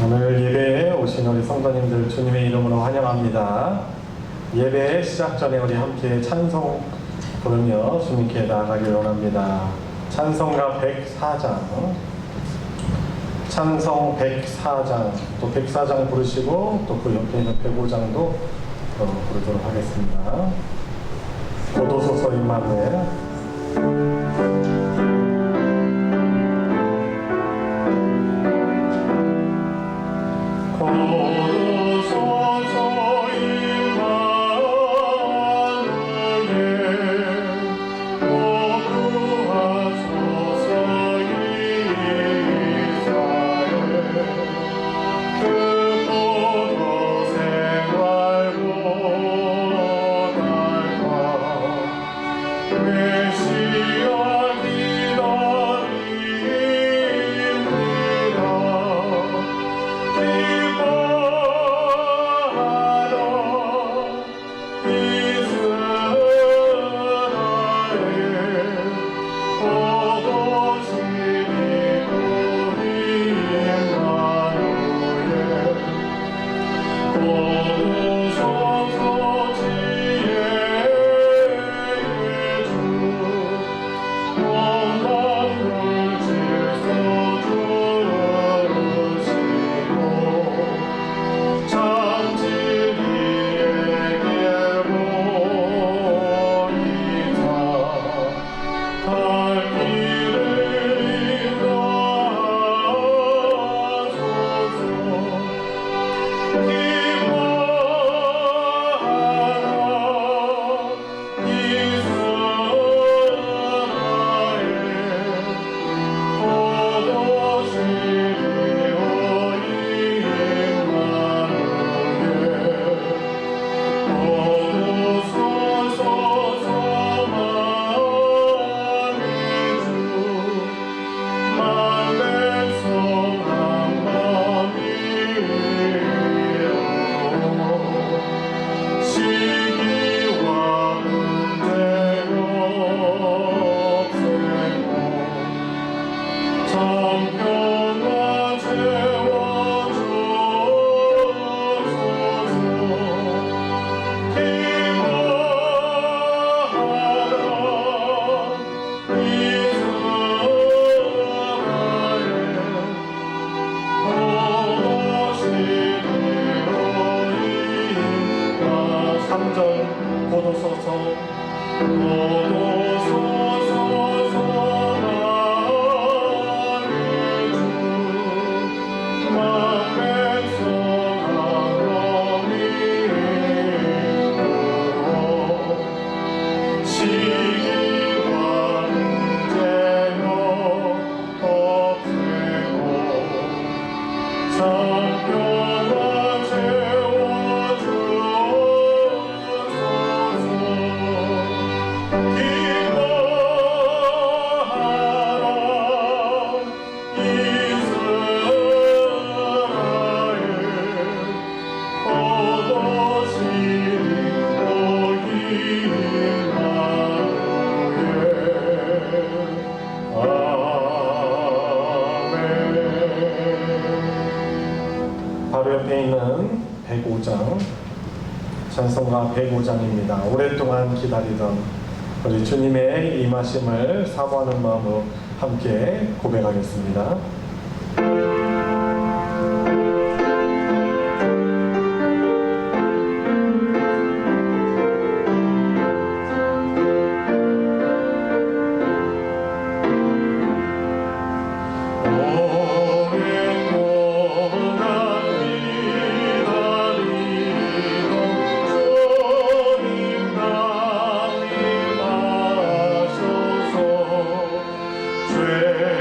오늘 예배에 오신 우리 성도님들 주님의 이름으로 환영합니다. 예배 시작 전에 우리 함께 찬송 부르며 주님께 나아가길 원합니다. 찬송가 104장, 찬송 104장, 또 104장 부르시고 또 그 옆에 있는 105장도 부르도록 하겠습니다. 고도소서 임마누엘. 바로 옆에 있는 105장, 찬송가 105장입니다. 오랫동안 기다리던 우리 주님의 임하심을 사모하는 마음으로 함께 고백하겠습니다. 죄의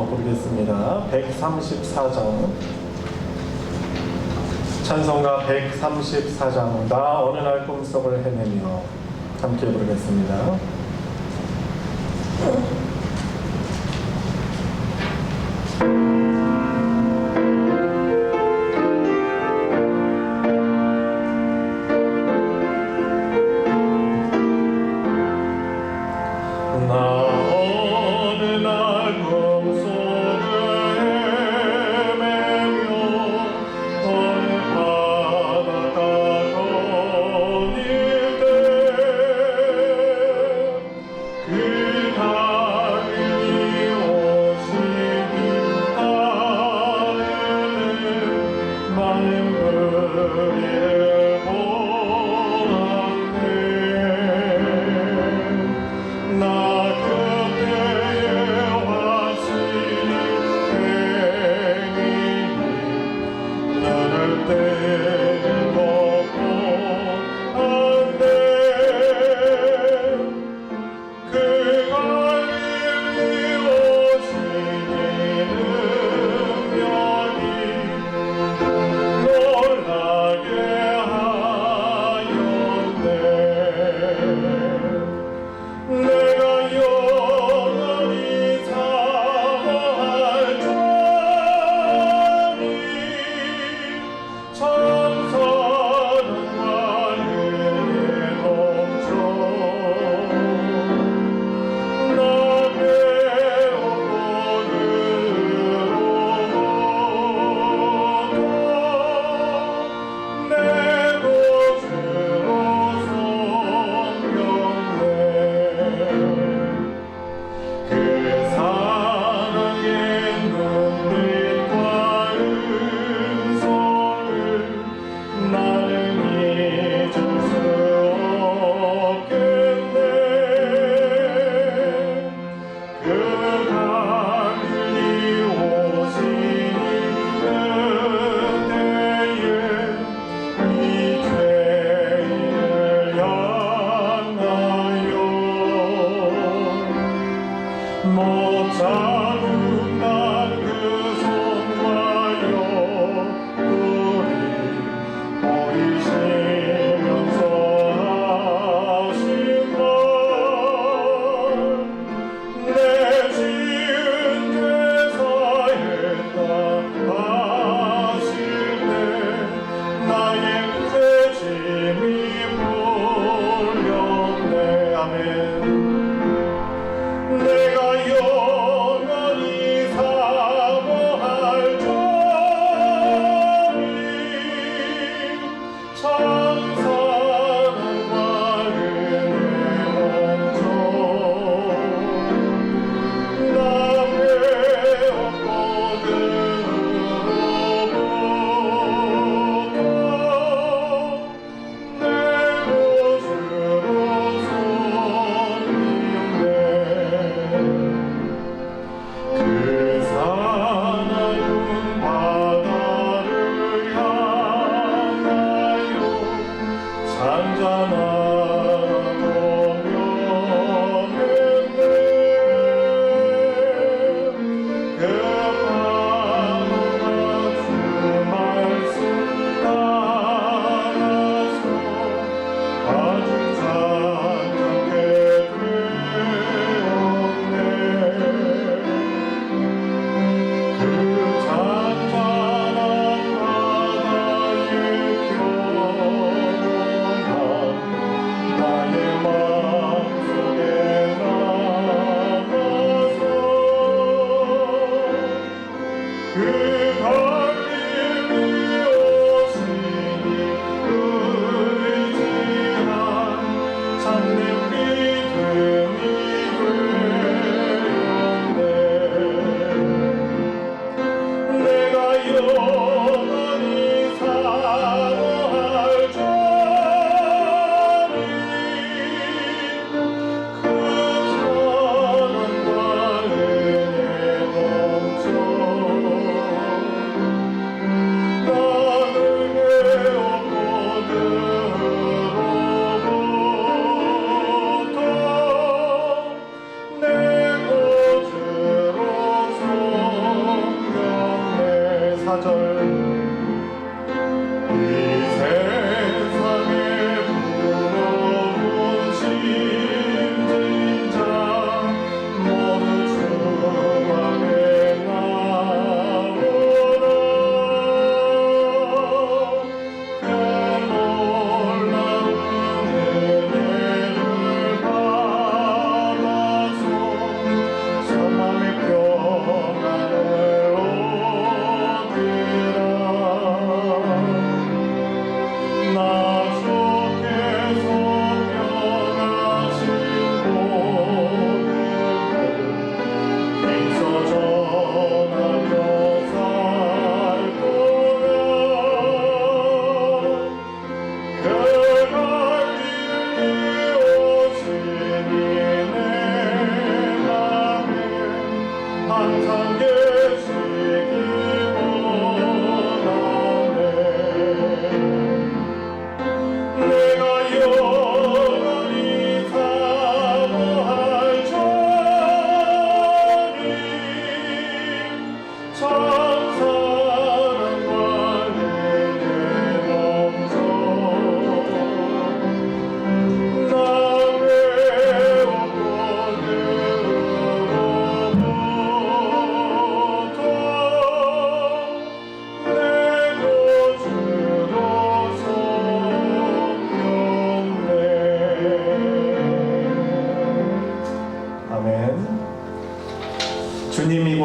부르겠습니다. 134장 찬송가 134장 나 어느 날 꿈속을 헤매며 함께 부르겠습니다.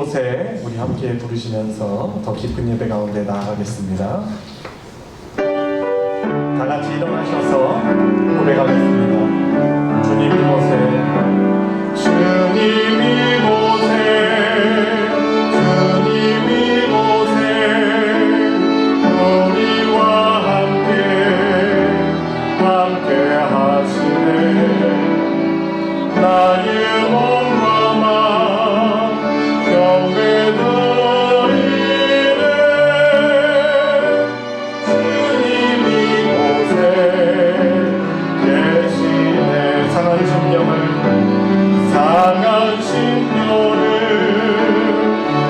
이곳에 우리 함께 부르시면서 더 깊은 예배 가운데 나아가겠습니다. 다 같이 일어나셔서 고백하겠습니다. 주님 이곳에, 주님 이곳에, 주님 이곳에 우리와 함께 하시네. 나의 몸과 맘 경배드리네. 주님 이곳에 계시네. 상한 심령을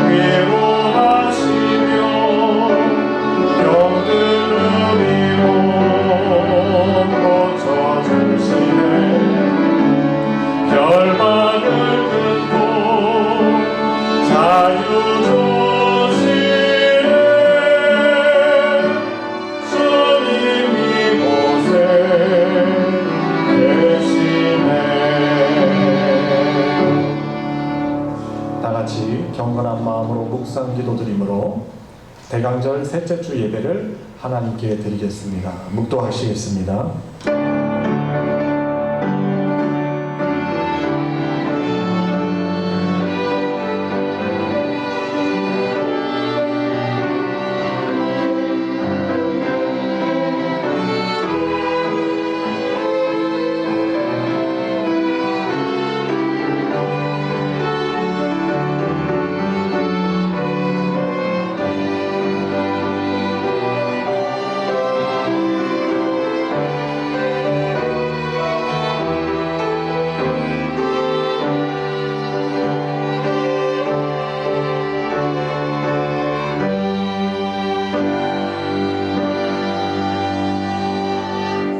위로하시며 병든 우리 몸 고쳐주시네. 결박을 끊고 자유 주시네. 주님 이곳에 계시네. 다 같이 경건한 마음으로 묵상 기도드림으로 대강절 셋째 주 예배를 하나님께 드리겠습니다. 묵도하시겠습니다.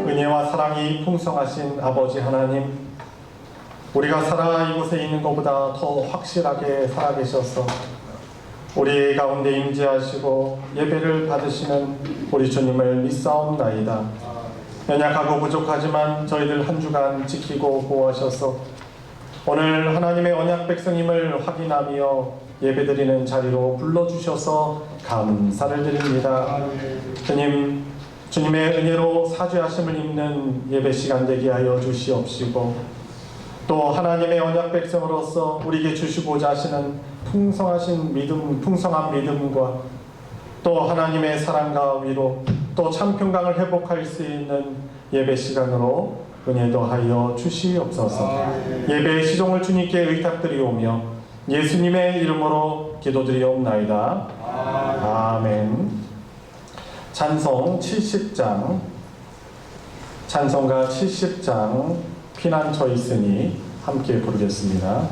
은혜와 사랑이 풍성하신 아버지 하나님, 우리가 살아 이곳에 있는 것보다 더 확실하게 살아계셔서 우리 가운데 임재하시고 예배를 받으시는 우리 주님을 믿사옵나이다. 연약하고 부족하지만 저희들 한 주간 지키고 보호하셔서 오늘 하나님의 언약 백성임을 확인하며 예배드리는 자리로 불러주셔서 감사를 드립니다. 주님의 은혜로 사죄하심을 입는 예배 시간 되게 하여 주시옵시고, 또 하나님의 언약 백성으로서 우리에게 주시고자 하시는 풍성한 믿음과 또 하나님의 사랑과 위로, 또 참 평강을 회복할 수 있는 예배 시간으로 은혜 더하여 주시옵소서. 예배의 시종을 주님께 의탁드리오며 예수님의 이름으로 기도드리옵나이다. 아멘. 찬송 70장, 찬송가 70장 피난처 있으니 함께 부르겠습니다.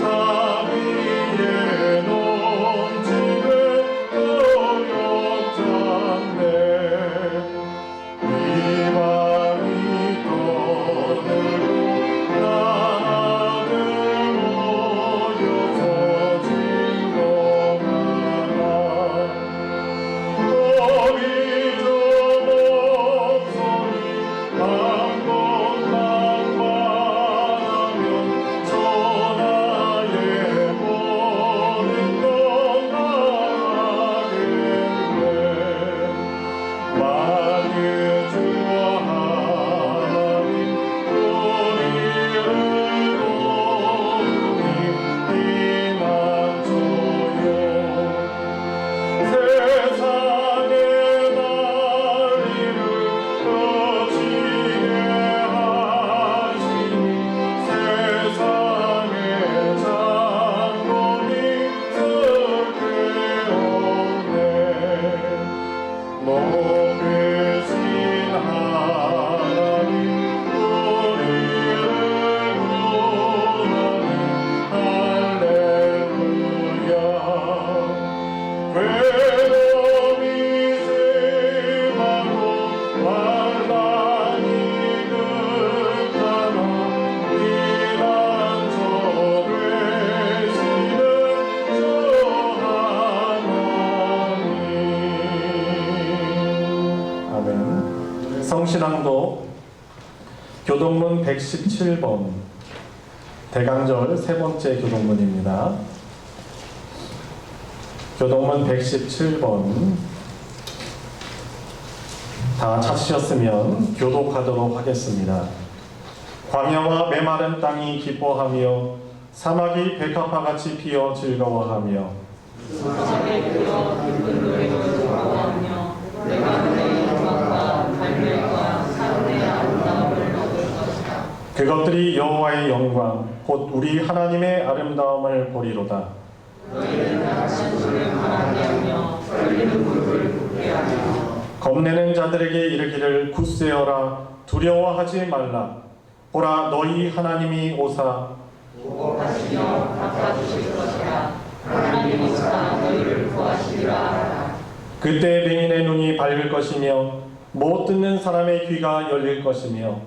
사 성신앙도 교동문 117번 대강절 세 번째 교동문입니다. 교동문 117번 다 찾으셨으면 교독하도록 하겠습니다. 광야와 메마른 땅이 기뻐하며 사막이 백합화같이 피어 즐거워하며 사막에 피어 기쁜 노래로 즐거워하며 내가 그의 영광과 갈멜과 사론의 아름다움을 얻을 것이다. 그것들이 여호와의 영광 곧 우리 하나님의 아름다움을 보리로다. 너희는 다친 소를 바라게 하며 떨리는 무릎을 굽게 하며 겁내는 자들에게 이르기를 굳세어라 두려워하지 말라. 보라 너희 하나님이 오사 보호하시며 갚아주실 것이라. 하나님 오사 너희를 구하시리라 하라. 그때 맹인의 눈이 밝을 것이며 못 듣는 사람의 귀가 열릴 것이며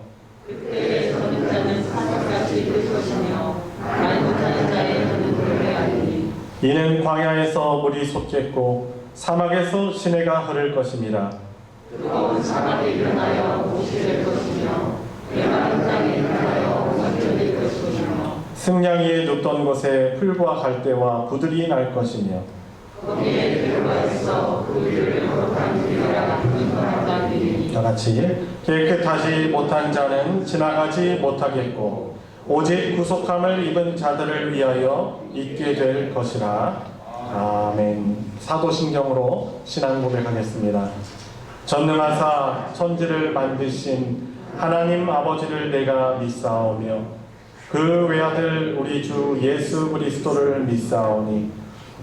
그때에 듣는 자는 사슴같이 들 것이며 말 못하는 자의 눈은 노래하리니 이는 광야에서 물이 솟겠고 사막에서 시내가 흐를 것임이라. 뜨거운 사막에 일어나여 못이 될 것이며 메마른 땅에 일어나여 원이 될 것이며 승냥이에 눕던 곳에 풀과 갈대와 부들이 날 것이며 거기에 들어가 있어 그 위를 거룩한 길이라 인도하다 되리니 다같이 깨끗하지 못한 자는 지나가지 못하겠고 오직 구속함을 입은 자들을 위하여 있게 될 것이라. 아멘. 사도신경으로 신앙 고백하겠습니다. 전능하사 천지를 만드신 하나님 아버지를 내가 믿사오며 그 외아들 우리 주 예수 그리스도를 믿사오니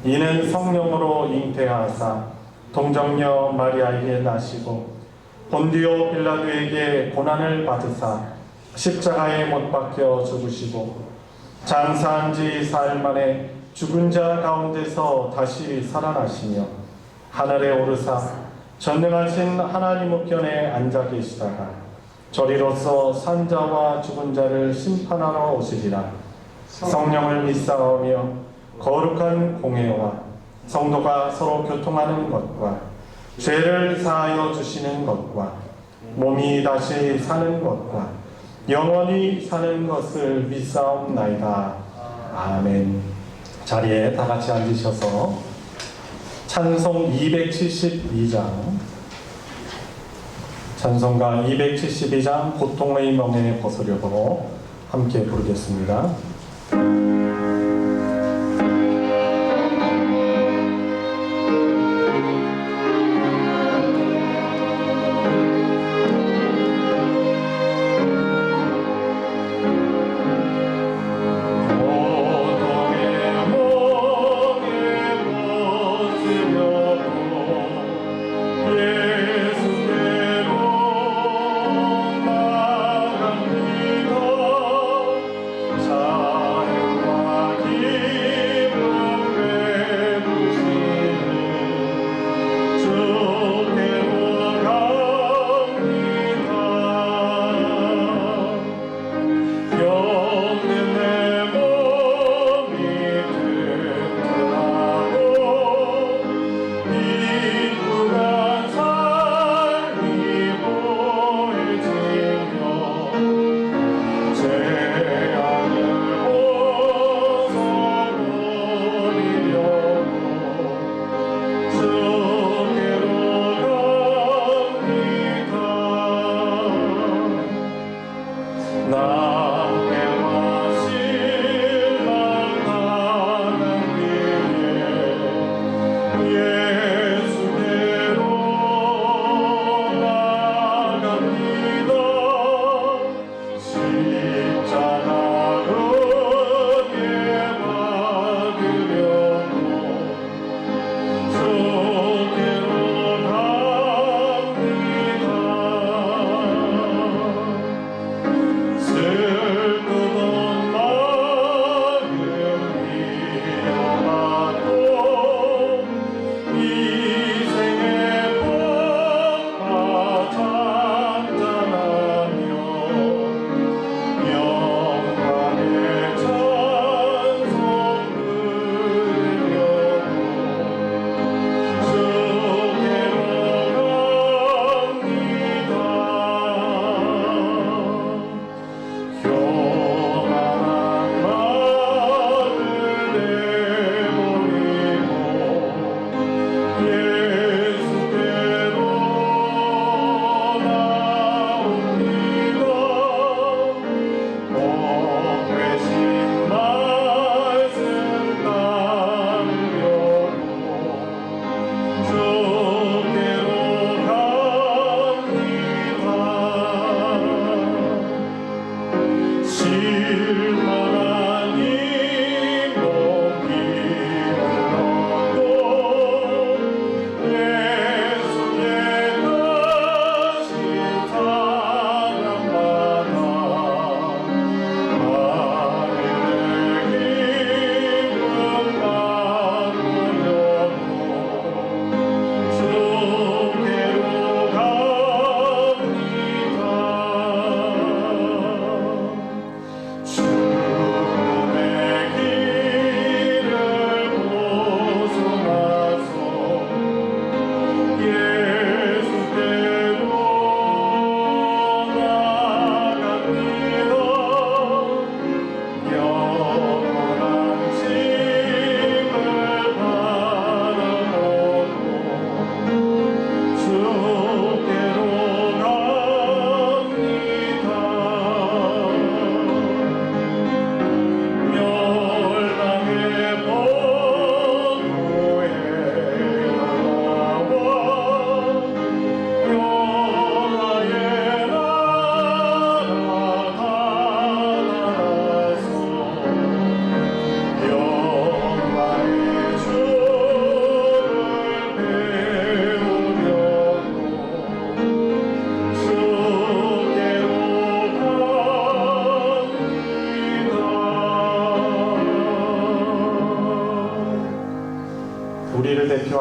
이는 성령으로 잉태하사 동정녀 마리아에게 나시고 본디오 빌라도에게 고난을 받으사 십자가에 못 박혀 죽으시고 장사한 지 사흘 만에 죽은 자 가운데서 다시 살아나시며 하늘에 오르사 전능하신 하나님 우편에 앉아 계시다가 저리로서 산자와 죽은 자를 심판하러 오시리라. 성령을 믿사오며 거룩한 공회와 성도가 서로 교통하는 것과 죄를 사하여 주시는 것과 몸이 다시 사는 것과 영원히 사는 것을 믿사옵나이다. 아멘. 자리에 다 같이 앉으셔서 찬송 272장 찬송가 272장 고통의 멍에 벗으려고 함께 부르겠습니다.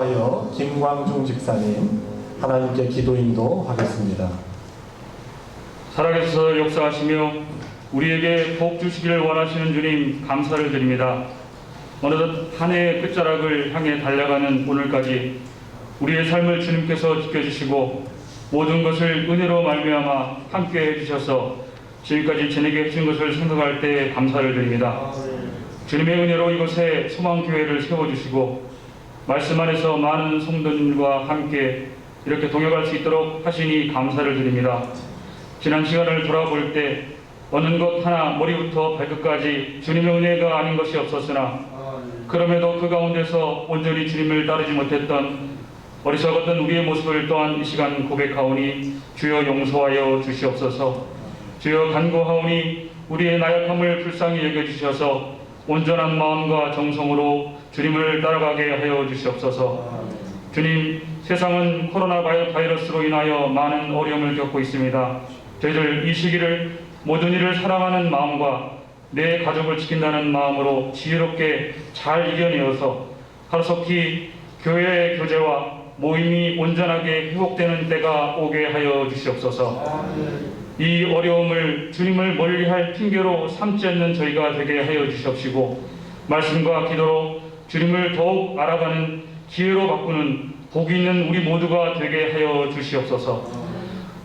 용서하여 김광중 집사님 하나님께 기도 인도하겠습니다. 살아계셔서 역사하시며 우리에게 복 주시기를 원하시는 주님 감사를 드립니다. 어느덧 한 해의 끝자락을 향해 달려가는 오늘까지 우리의 삶을 주님께서 지켜주시고 모든 것을 은혜로 말미암아 함께 해주셔서 지금까지 지내게 해주신 것을 생각할 때 감사를 드립니다. 주님의 은혜로 이곳에 소망교회를 세워주시고 말씀 안에서 많은 성도님과 함께 이렇게 동역할 수 있도록 하시니 감사를 드립니다. 지난 시간을 돌아볼 때 어느 것 하나 머리부터 발끝까지 주님의 은혜가 아닌 것이 없었으나 그럼에도 그 가운데서 온전히 주님을 따르지 못했던 어리석었던 우리의 모습을 또한 이 시간 고백하오니 주여 용서하여 주시옵소서. 주여 간구하오니 우리의 나약함을 불쌍히 여겨주셔서 온전한 마음과 정성으로 주님을 따라가게 하여 주시옵소서. 주님, 세상은 코로나 바이러스로 인하여 많은 어려움을 겪고 있습니다. 저희들 이 시기를 모든 이를 사랑하는 마음과 내 가족을 지킨다는 마음으로 지혜롭게 잘 이겨내어서 하루속히 교회의 교제와 모임이 온전하게 회복되는 때가 오게 하여 주시옵소서. 이 어려움을 주님을 멀리할 핑계로 삼지 않는 저희가 되게 하여 주시옵시고 말씀과 기도로 주님을 더욱 알아가는 기회로 바꾸는 복이 있는 우리 모두가 되게 하여 주시옵소서.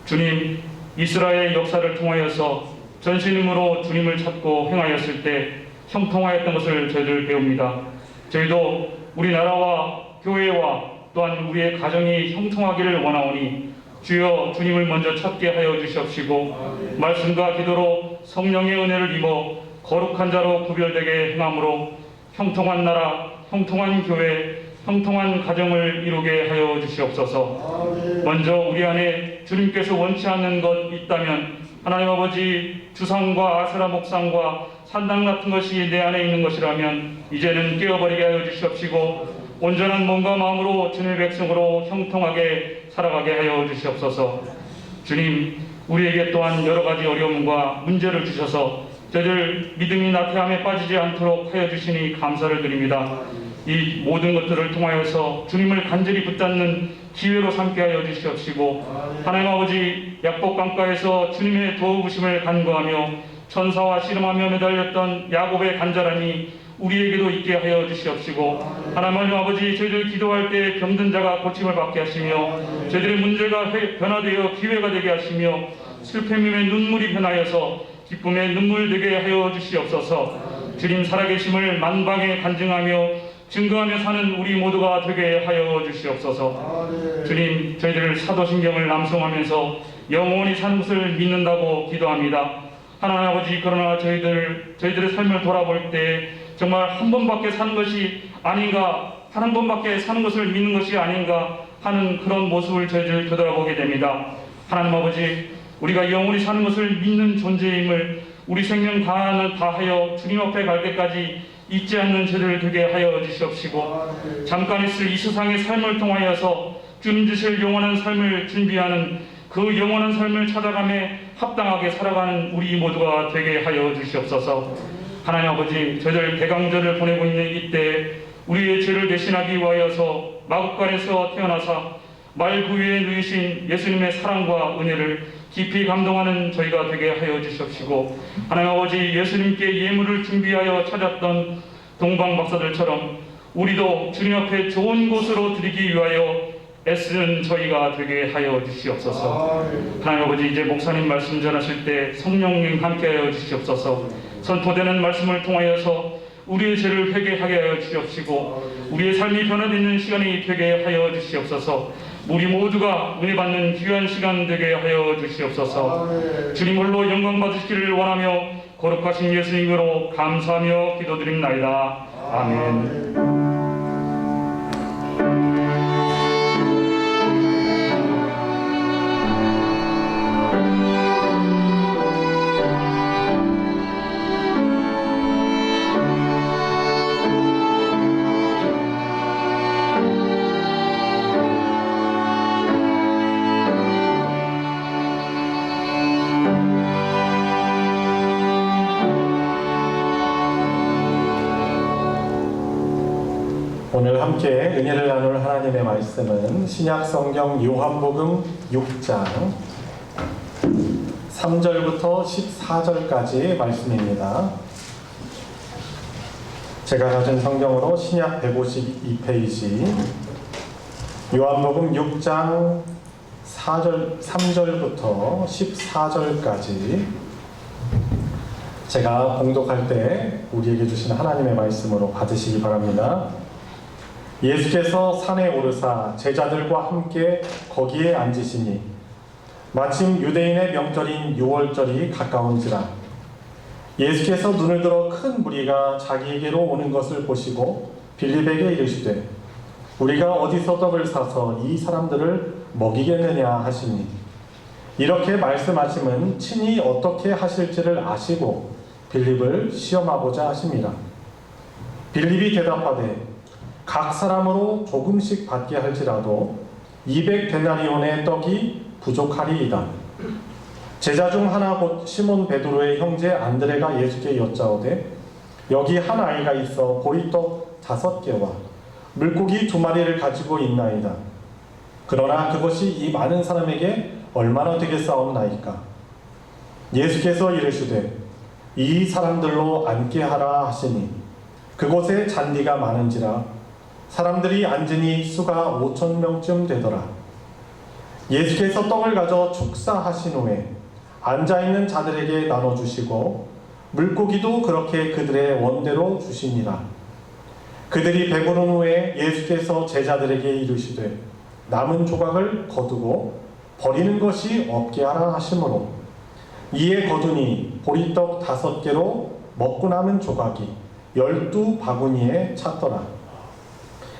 주님, 이스라엘 역사를 통하여서 전신임으로 주님을 찾고 행하였을 때 형통하였던 것을 저희들 배웁니다. 저희도 우리나라와 교회와 또한 우리의 가정이 형통하기를 원하오니 주여 주님을 먼저 찾게 하여 주시옵시고 말씀과 기도로 성령의 은혜를 입어 거룩한 자로 구별되게 행함으로 형통한 나라, 형통한 교회, 형통한 가정을 이루게 하여 주시옵소서. 먼저 우리 안에 주님께서 원치 않는 것 있다면 하나님 아버지 주상과 아세라 목상과 산당 같은 것이 내 안에 있는 것이라면 이제는 깨어버리게 하여 주시옵시고 온전한 몸과 마음으로 주님의 백성으로 형통하게 살아가게 하여 주시옵소서. 주님, 우리에게 또한 여러 가지 어려움과 문제를 주셔서 저희들 믿음이 나태함에 빠지지 않도록 하여 주시니 감사를 드립니다. 이 모든 것들을 통하여서 주님을 간절히 붙잡는 기회로 삼게 하여 주시옵시고 하나님 아버지 약복 강가에서 주님의 도우심을 간구하며 천사와 씨름하며 매달렸던 야곱의 간절함이 우리에게도 있게 하여 주시옵시고 하나님 아버지 저희들 기도할 때 병든 자가 고침을 받게 하시며 저희들의 문제가 변화되어 기회가 되게 하시며 슬픔의 눈물이 변하여서 기쁨의 눈물 되게 하여 주시옵소서. 주님 살아계심을 만방에 간증하며 증거하며 사는 우리 모두가 되게 하여 주시옵소서. 주님, 저희들 사도신경을 남성하면서 영원히 사는 것을 믿는다고 기도합니다. 하나님 아버지, 그러나 저희들의 삶을 돌아볼 때 정말 한 번밖에 사는 것이 아닌가, 한 번밖에 사는 것을 믿는 것이 아닌가 하는 그런 모습을 저희들 되돌아보게 됩니다. 하나님 아버지, 우리가 영원히 사는 것을 믿는 존재임을 우리 생명 다하여 주님 앞에 갈 때까지 잊지 않는 저희들 되게 하여 주시옵시고 잠깐 있을 이 세상의 삶을 통하여서 주님 주실 영원한 삶을 준비하는 그 영원한 삶을 찾아가며 합당하게 살아가는 우리 모두가 되게 하여 주시옵소서. 하나님 아버지, 저희들 대강절을 보내고 있는 이때 우리의 죄를 대신하기 위하여서 마국간에서 태어나사 말 그 위에 누이신 예수님의 사랑과 은혜를 깊이 감동하는 저희가 되게 하여 주시옵시고 하나님 아버지, 예수님께 예물을 준비하여 찾았던 동방 박사들처럼 우리도 주님 앞에 좋은 곳으로 드리기 위하여 애쓰는 저희가 되게 하여 주시옵소서. 하나님 아버지, 이제 목사님 말씀 전하실 때 성령님 함께 하여 주시옵소서. 선포되는 말씀을 통하여서 우리의 죄를 회개하게 하여 주시옵시고 우리의 삶이 변화되는 시간이 되게 하여 주시옵소서. 우리 모두가 은혜 받는 귀한 시간 되게 하여 주시옵소서. 주님 홀로 영광 받으시기를 원하며 거룩하신 예수님으로 감사하며 기도드립나이다. 아멘. 오늘 함께 은혜를 나눌 하나님의 말씀은 신약 성경 요한복음 6장 3절부터 14절까지 말씀입니다. 제가 가진 성경으로 신약 152페이지 요한복음 6장 3절부터 14절까지 제가 봉독할 때 우리에게 주신 하나님의 말씀으로 받으시기 바랍니다. 예수께서 산에 오르사 제자들과 함께 거기에 앉으시니 마침 유대인의 명절인 유월절이 가까운지라 예수께서 눈을 들어 큰 무리가 자기에게로 오는 것을 보시고 빌립에게 이르시되 우리가 어디서 떡을 사서 이 사람들을 먹이겠느냐 하시니 이렇게 말씀하심은 친히 어떻게 하실지를 아시고 빌립을 시험하고자 하심이라. 빌립이 대답하되 각 사람으로 조금씩 받게 할지라도 200데나리온의 떡이 부족하리이다. 제자 중 하나 곧 시몬 베드로의 형제 안드레가 예수께 여짜오되 여기 한 아이가 있어 보리떡 5개와 물고기 2마리를 가지고 있나이다. 그러나 그것이 이 많은 사람에게 얼마나 되겠사옵나이까. 예수께서 이르시되 이 사람들로 앉게 하라 하시니 그곳에 잔디가 많은지라 사람들이 앉으니 수가 5,000명쯤 되더라. 예수께서 떡을 가져 축사하신 후에 앉아있는 자들에게 나눠주시고 물고기도 그렇게 그들의 원대로 주시니라. 그들이 배부른 후에 예수께서 제자들에게 이르시되 남은 조각을 거두고 버리는 것이 없게 하라 하시므로 이에 거두니 보리떡 5개로 먹고 남은 조각이 12바구니에 찼더라.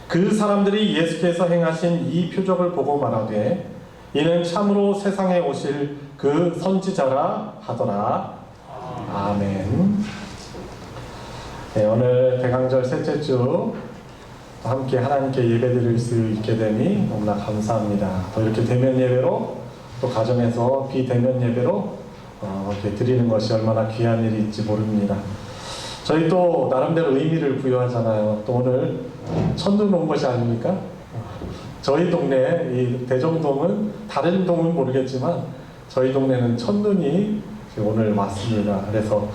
그 사람들이 예수께서 행하신 이 표적을 보고 말하되 이는 참으로 세상에 오실 그 선지자라 하더라. 아멘. 네, 오늘 대강절 셋째 주 함께 하나님께 예배드릴 수 있게 되니 너무나 감사합니다. 또 이렇게 대면 예배로 또 가정에서 비대면 예배로 이렇게 드리는 것이 얼마나 귀한 일인지 모릅니다. 저희 또 나름대로 의미를 부여하잖아요. 또 오늘 천눈 온 것이 아닙니까? 저희 동네 이 대정동은 다른 동은 모르겠지만 저희 동네는 첫눈이 오늘 왔습니다. 그래서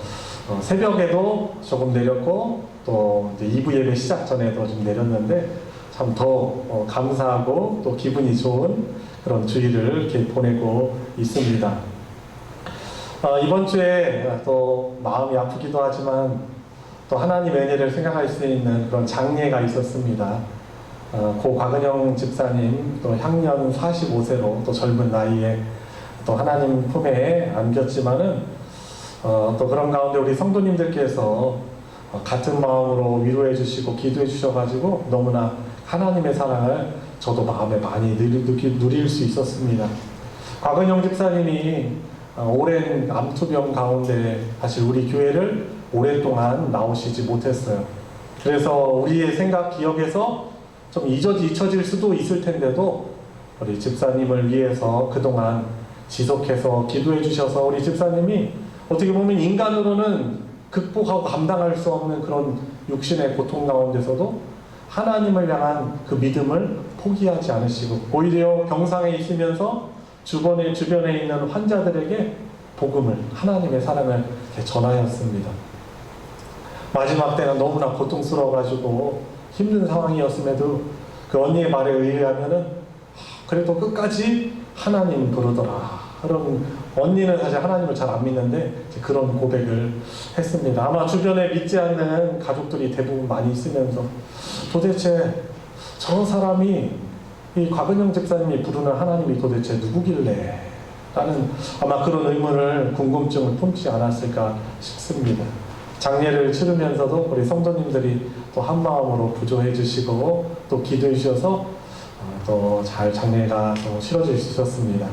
새벽에도 조금 내렸고 또 이제 2부 예배 시작 전에도 좀 내렸는데 참 더 감사하고 또 기분이 좋은 그런 주일을 이렇게 보내고 있습니다. 이번 주에 또 마음이 아프기도 하지만 또 하나님의 은혜를 생각할 수 있는 그런 장례가 있었습니다. 고 곽은영 집사님 또 향년 45세로 또 젊은 나이에 또 하나님 품에 안겼지만은 또 그런 가운데 우리 성도님들께서 같은 마음으로 위로해 주시고 기도해 주셔가지고 너무나 하나님의 사랑을 저도 마음에 많이 누릴 수 있었습니다. 곽은영 집사님이 오랜 암투병 가운데 사실 우리 교회를 오랫동안 나오시지 못했어요. 그래서 우리의 생각 기억에서 좀 잊혀질 수도 있을 텐데도 우리 집사님을 위해서 그동안 지속해서 기도해 주셔서 우리 집사님이 어떻게 보면 인간으로는 극복하고 감당할 수 없는 그런 육신의 고통 가운데서도 하나님을 향한 그 믿음을 포기하지 않으시고 오히려 병상에 있으면서 주변에 있는 환자들에게 복음을 하나님의 사랑을 전하였습니다. 마지막 때는 너무나 고통스러워가지고 힘든 상황이었음에도 그 언니의 말에 의하면은 그래도 끝까지 하나님 부르더라. 그런 언니는 사실 하나님을 잘 안 믿는데 그런 고백을 했습니다. 아마 주변에 믿지 않는 가족들이 대부분 많이 있으면서 도대체 저 사람이 이 곽은영 집사님이 부르는 하나님이 도대체 누구길래? 라는 아마 그런 의문을 궁금증을 품지 않았을까 싶습니다. 장례를 치르면서도 우리 성도님들이 또 한마음으로 부조해 주시고 또 기도해 주셔서 또 잘 장례가 또 치러질 수 있었습니다.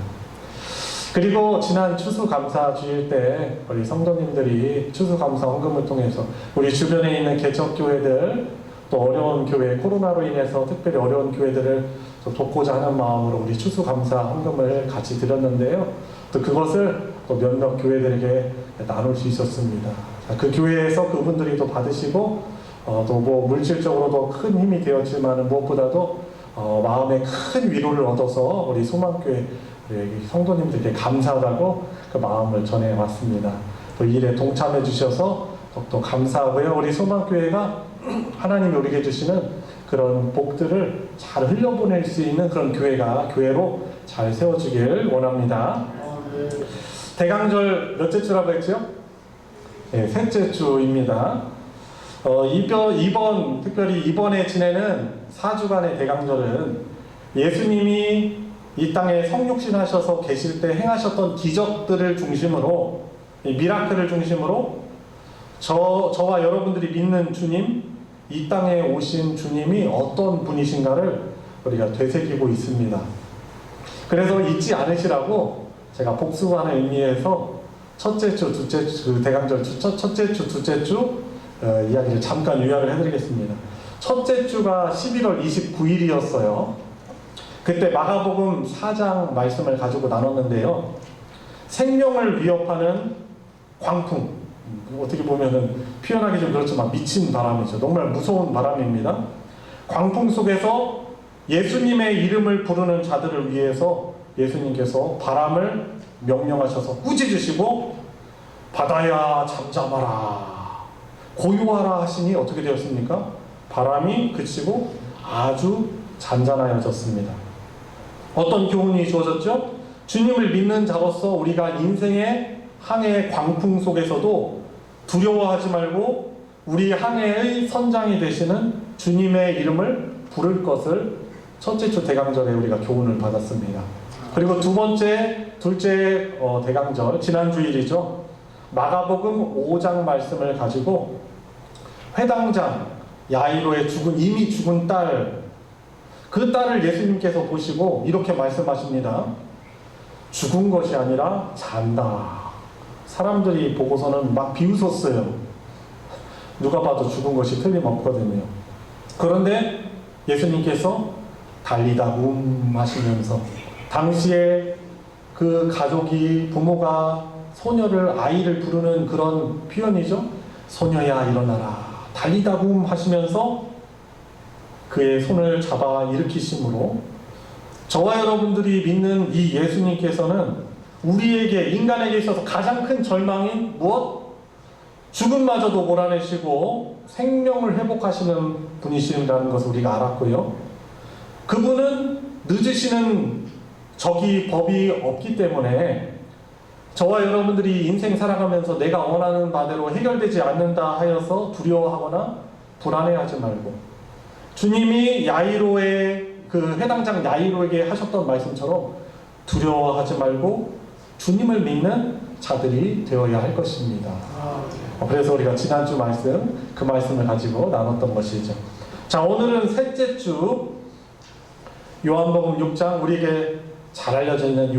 그리고 지난 추수감사 주일 때 우리 성도님들이 추수감사 헌금을 통해서 우리 주변에 있는 개척교회들 또 어려운 교회 코로나로 인해서 특별히 어려운 교회들을 돕고자 하는 마음으로 우리 추수감사 헌금을 같이 드렸는데요. 또 그것을 또 몇몇 교회들에게 나눌 수 있었습니다. 그 교회에서 그분들이 또 받으시고 또 뭐 물질적으로도 큰 힘이 되었지만 무엇보다도 마음에 큰 위로를 얻어서 우리 소망교회 우리 성도님들께 감사하다고 그 마음을 전해왔습니다. 또 일에 동참해 주셔서 더욱더 감사하고요. 우리 소망교회가 하나님이 우리에게 주시는 그런 복들을 잘 흘려보낼 수 있는 그런 교회로 잘 세워주길 원합니다. 대강절 몇째 주라고 했죠? 네, 셋째 주입니다. 특별히 이번에 지내는 4주간의 대강절은 예수님이 이 땅에 성육신 하셔서 계실 때 행하셨던 기적들을 중심으로, 이 미라클을 중심으로 저와 여러분들이 믿는 주님, 이 땅에 오신 주님이 어떤 분이신가를 우리가 되새기고 있습니다. 그래서 잊지 않으시라고 제가 복습하는 의미에서 첫째 주, 둘째 주, 대강절 첫째 주, 둘째 주 이야기를 잠깐 요약을 해드리겠습니다. 첫째 주가 11월 29일이었어요. 그때 마가복음 4장 말씀을 가지고 나눴는데요. 생명을 위협하는 광풍, 어떻게 보면은 표현하기 좀 그렇지만 미친 바람이죠. 정말 무서운 바람입니다. 광풍 속에서 예수님의 이름을 부르는 자들을 위해서 예수님께서 바람을 명령하셔서 꾸짖으시고 바다야 잠잠하라 고요하라 하시니 어떻게 되었습니까? 바람이 그치고 아주 잔잔하여졌습니다. 어떤 교훈이 주어졌죠? 주님을 믿는 자로서 우리가 인생의 항해의 광풍 속에서도 두려워하지 말고 우리 항해의 선장이 되시는 주님의 이름을 부를 것을 첫째 주 대강절에 우리가 교훈을 받았습니다. 그리고 둘째 대강절, 지난 주일이죠. 마가복음 5장 말씀을 가지고 회당장 야이로의 이미 죽은 딸, 그 딸을 예수님께서 보시고 이렇게 말씀하십니다. 죽은 것이 아니라 잔다. 사람들이 보고서는 막 비웃었어요. 누가 봐도 죽은 것이 틀림없거든요. 그런데 예수님께서 달리다 하시면서 당시에 그 가족이 부모가 아이를 부르는 그런 표현이죠. 소녀야 일어나라. 달리다 하시면서 그의 손을 잡아 일으키심으로 저와 여러분들이 믿는 이 예수님께서는 우리에게 인간에게 있어서 가장 큰 절망인 무엇? 죽음마저도 몰아내시고 생명을 회복하시는 분이시라는 것을 우리가 알았고요. 그분은 늦으시는 법이 없기 때문에 저와 여러분들이 인생 살아가면서 내가 원하는 바대로 해결되지 않는다 하여서 두려워하거나 불안해하지 말고 주님이 그 회당장 야이로에게 하셨던 말씀처럼 두려워하지 말고 주님을 믿는 자들이 되어야 할 것입니다. 그래서 우리가 지난주 그 말씀을 가지고 나눴던 것이죠. 자, 오늘은 셋째 주 요한복음 6장 우리에게 잘 알려져 있는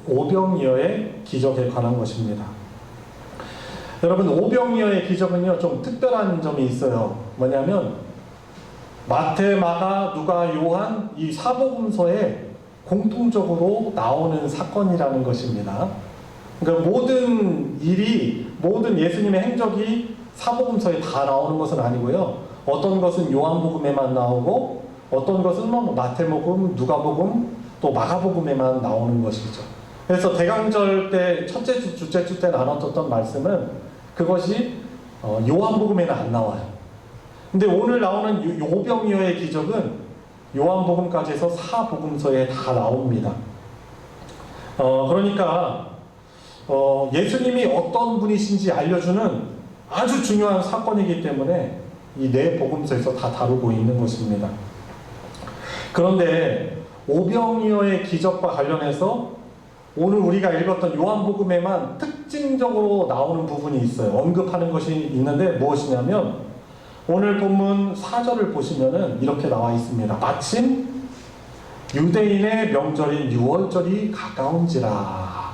오병이어의 기적에 관한 것입니다. 여러분, 오병이어의 기적은요 좀 특별한 점이 있어요. 뭐냐면 마태, 마가, 누가, 요한 이 사복음서에 공통적으로 나오는 사건이라는 것입니다. 그러니까 모든 예수님의 행적이 사복음서에 다 나오는 것은 아니고요. 어떤 것은 요한복음에만 나오고 어떤 것은 마태복음, 누가복음, 또 마가복음에만 나오는 것이죠. 그래서 대강절 때 첫째 주, 둘째 주 때 나눴던 말씀은 그것이 요한복음에는 안 나와요. 근데 오늘 나오는 오병이어의 기적은 요한복음까지 해서 사복음서에 다 나옵니다. 그러니까 예수님이 어떤 분이신지 알려주는 아주 중요한 사건이기 때문에 이 네 복음서에서 다 다루고 있는 것입니다. 그런데 오병이어의 기적과 관련해서 오늘 우리가 읽었던 요한복음에만 특징적으로 나오는 부분이 있어요. 언급하는 것이 있는데 무엇이냐면 오늘 본문 4절을 보시면은 이렇게 나와 있습니다. 마침 유대인의 명절인 유월절이 가까운지라.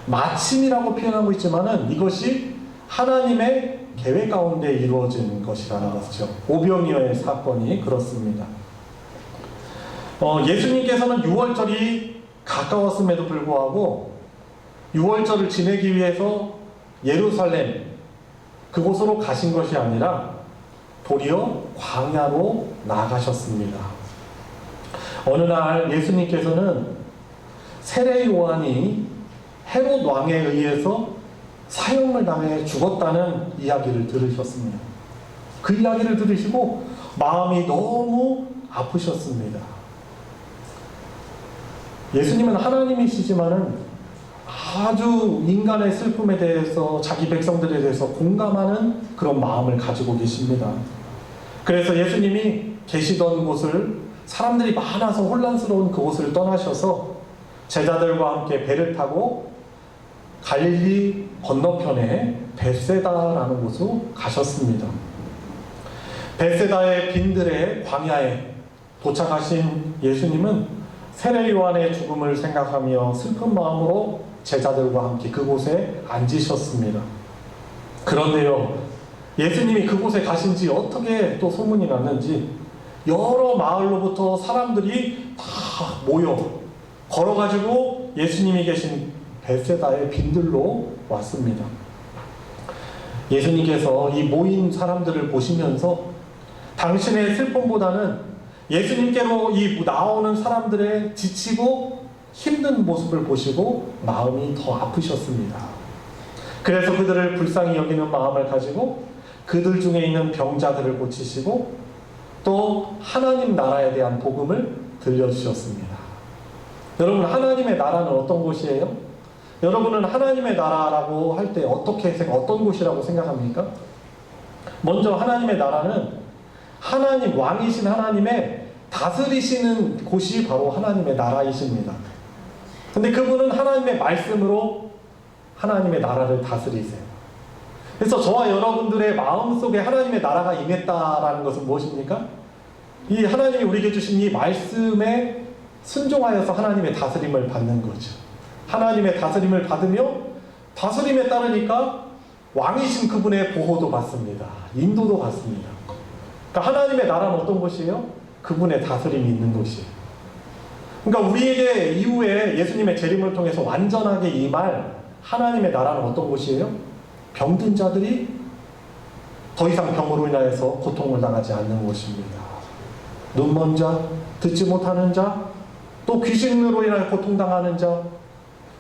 마침이라고 표현하고 있지만은 이것이 하나님의 계획 가운데 이루어진 것이라는 것이죠. 오병이어의 사건이 그렇습니다. 예수님께서는 유월절이 가까웠음에도 불구하고 유월절을 지내기 위해서 예루살렘 그곳으로 가신 것이 아니라 도리어 광야로 나가셨습니다. 어느 날 예수님께서는 세례 요한이 헤롯 왕에 의해서 사형을 당해 죽었다는 이야기를 들으셨습니다. 그 이야기를 들으시고 마음이 너무 아프셨습니다. 예수님은 하나님이시지만은 아주 인간의 슬픔에 대해서 자기 백성들에 대해서 공감하는 그런 마음을 가지고 계십니다. 그래서 예수님이 계시던 곳을 사람들이 많아서 혼란스러운 그곳을 떠나셔서 제자들과 함께 배를 타고 갈릴리 건너편에 벳세다라는 곳으로 가셨습니다. 벳세다의 빈들의 광야에 도착하신 예수님은 세례 요한의 죽음을 생각하며 슬픈 마음으로 제자들과 함께 그곳에 앉으셨습니다. 그런데요, 예수님이 그곳에 가신 지 어떻게 또 소문이 났는지 여러 마을로부터 사람들이 다 모여 걸어가지고 예수님이 계신 벳세다의 빈들로 왔습니다. 예수님께서 이 모인 사람들을 보시면서 당신의 슬픔보다는 예수님께로 이 나오는 사람들의 지치고 힘든 모습을 보시고 마음이 더 아프셨습니다. 그래서 그들을 불쌍히 여기는 마음을 가지고 그들 중에 있는 병자들을 고치시고 또 하나님 나라에 대한 복음을 들려주셨습니다. 여러분, 하나님의 나라는 어떤 곳이에요? 여러분은 하나님의 나라라고 할 때 어떤 곳이라고 생각합니까? 먼저 하나님의 나라는 하나님, 왕이신 하나님의 다스리시는 곳이 바로 하나님의 나라이십니다. 근데 그분은 하나님의 말씀으로 하나님의 나라를 다스리세요. 그래서 저와 여러분들의 마음속에 하나님의 나라가 임했다라는 것은 무엇입니까? 이 하나님이 우리에게 주신 이 말씀에 순종하여서 하나님의 다스림을 받는 거죠. 하나님의 다스림을 받으며 다스림에 따르니까 왕이신 그분의 보호도 받습니다. 인도도 받습니다. 그러니까 하나님의 나라는 어떤 곳이에요? 그분의 다스림이 있는 곳이에요. 그러니까 우리에게 이후에 예수님의 재림을 통해서 완전하게 임할 하나님의 나라는 어떤 곳이에요? 병든 자들이 더 이상 병으로 인하여서 고통을 당하지 않는 곳입니다. 눈먼 자, 듣지 못하는 자, 또 귀신으로 인하여 고통당하는 자,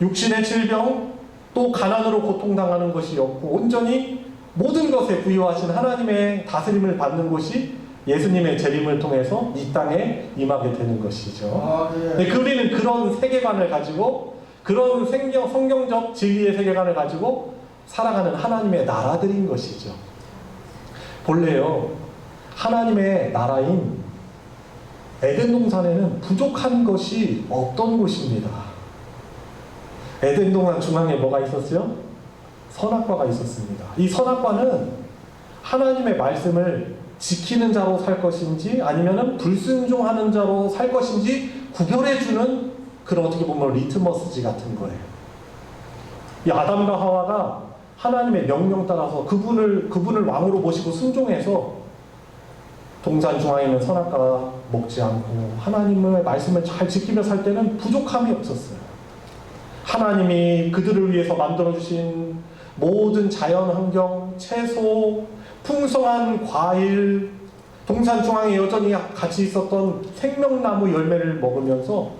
육신의 질병, 또 가난으로 고통당하는 것이 없고 온전히 모든 것에 부유하신 하나님의 다스림을 받는 곳이 예수님의 재림을 통해서 이 땅에 임하게 되는 것이죠. 네, 우리는 그런 세계관을 가지고 그런 성경적 진리의 세계관을 가지고 살아가는 하나님의 나라들인 것이죠. 본래요, 하나님의 나라인 에덴 동산에는 부족한 것이 없던 곳입니다. 에덴 동산 중앙에 뭐가 있었어요? 선악과가 있었습니다. 이 선악과는 하나님의 말씀을 지키는 자로 살 것인지 아니면은 불순종하는 자로 살 것인지 구별해주는 그런 어떻게 보면 리트머스지 같은 거예요. 이 아담과 하와가 하나님의 명령 따라서 그분을 왕으로 모시고 순종해서 동산 중앙에 있는 선악과 먹지 않고 하나님의 말씀을 잘 지키며 살 때는 부족함이 없었어요. 하나님이 그들을 위해서 만들어주신 모든 자연 환경, 채소, 풍성한 과일, 동산 중앙에 여전히 같이 있었던 생명나무 열매를 먹으면서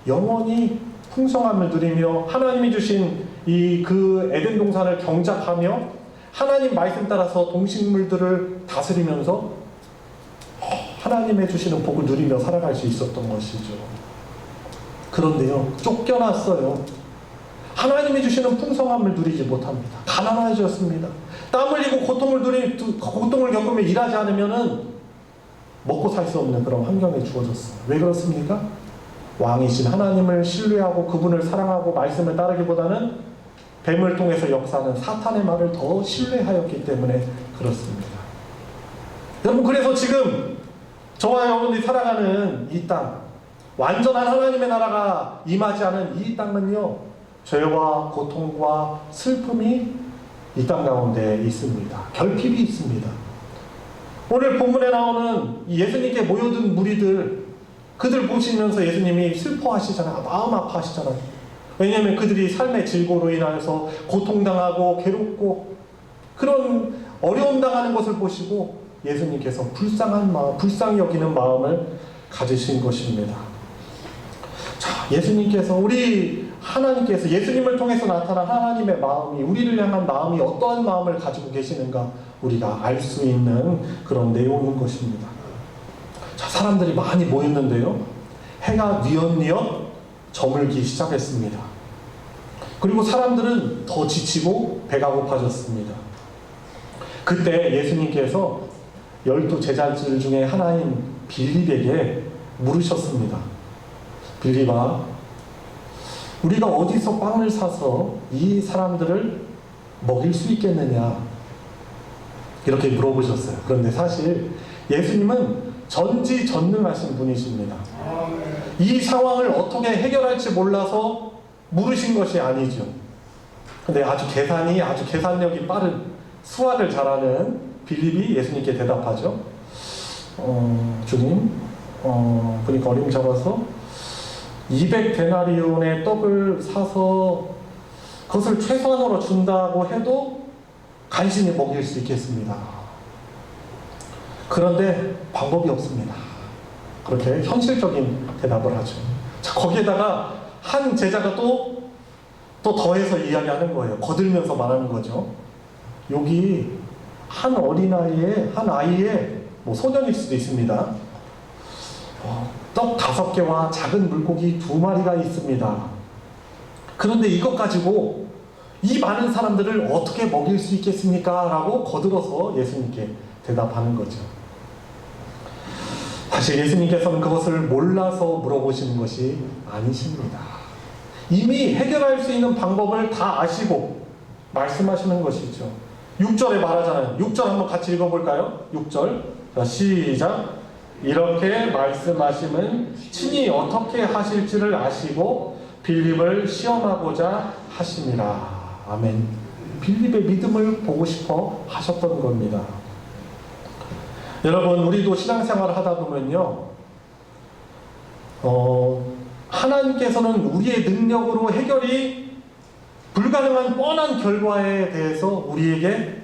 영원히 풍성함을 누리며 하나님이 주신 그 에덴 동산을 경작하며 하나님 말씀 따라서 동식물들을 다스리면서 하나님의 주시는 복을 누리며 살아갈 수 있었던 것이죠. 그런데요, 쫓겨났어요. 하나님이 주시는 풍성함을 누리지 못합니다. 가난해졌습니다. 땀 흘리고 고통을 겪으며 일하지 않으면은 먹고 살 수 없는 그런 환경에 주어졌어요. 왜 그렇습니까? 왕이신 하나님을 신뢰하고 그분을 사랑하고 말씀을 따르기보다는 뱀을 통해서 역사하는 사탄의 말을 더 신뢰하였기 때문에 그렇습니다. 여러분, 그래서 지금 저와 여러분들이 살아가는 이 땅, 완전한 하나님의 나라가 임하지 않은 이 땅은요, 죄와 고통과 슬픔이 이 땅 가운데 있습니다. 결핍이 있습니다. 오늘 본문에 나오는 예수님께 모여든 무리들, 그들 보시면서 예수님이 슬퍼하시잖아요. 마음 아파하시잖아요. 왜냐하면 그들이 삶의 질고로 인하여서 고통당하고 괴롭고 그런 어려움 당하는 것을 보시고 예수님께서 불쌍한 마음, 불쌍히 여기는 마음을 가지신 것입니다. 자, 예수님께서 하나님께서 예수님을 통해서 나타난 하나님의 마음이, 우리를 향한 마음이 어떠한 마음을 가지고 계시는가 우리가 알 수 있는 그런 내용인 것입니다. 자, 사람들이 많이 모였는데요. 해가 뉘엿뉘엿 저물기 시작했습니다. 그리고 사람들은 더 지치고 배가 고파졌습니다. 그때 예수님께서 12 제자들 중에 하나인 빌립에게 물으셨습니다. 빌립아, 우리가 어디서 빵을 사서 이 사람들을 먹일 수 있겠느냐? 이렇게 물어보셨어요. 그런데 사실 예수님은 전지전능하신 분이십니다. 이 상황을 어떻게 해결할지 몰라서 물으신 것이 아니죠. 근데 아주 계산력이 빠른, 수학을 잘하는 빌립이 예수님께 대답하죠. 주님, 그러니까 어림 잡아서 200데나리온의 떡을 사서 그것을 최소한으로 준다고 해도 간신히 먹일 수 있겠습니다. 그런데 방법이 없습니다. 그렇게 현실적인 대답을 하죠. 자, 거기에다가 한 제자가 또 더해서 이야기하는 거예요. 거들면서 말하는 거죠. 여기 한 아이의 뭐 소년일 수도 있습니다. 떡 5개와 작은 물고기 2마리가 있습니다. 그런데 이것 가지고 이 많은 사람들을 어떻게 먹일 수 있겠습니까? 라고 거들어서 예수님께 대답하는 거죠. 사실 예수님께서는 그것을 몰라서 물어보시는 것이 아니십니다. 이미 해결할 수 있는 방법을 다 아시고 말씀하시는 것이죠. 6절에 말하잖아요. 6절 한번 같이 읽어볼까요? 6절. 자, 시작. 이렇게 말씀하심은 친히 어떻게 하실지를 아시고 빌립을 시험하고자 하심이라. 아멘. 빌립의 믿음을 보고 싶어 하셨던 겁니다. 여러분, 우리도 신앙생활을 하다 보면요, 하나님께서는 우리의 능력으로 해결이 불가능한 뻔한 결과에 대해서 우리에게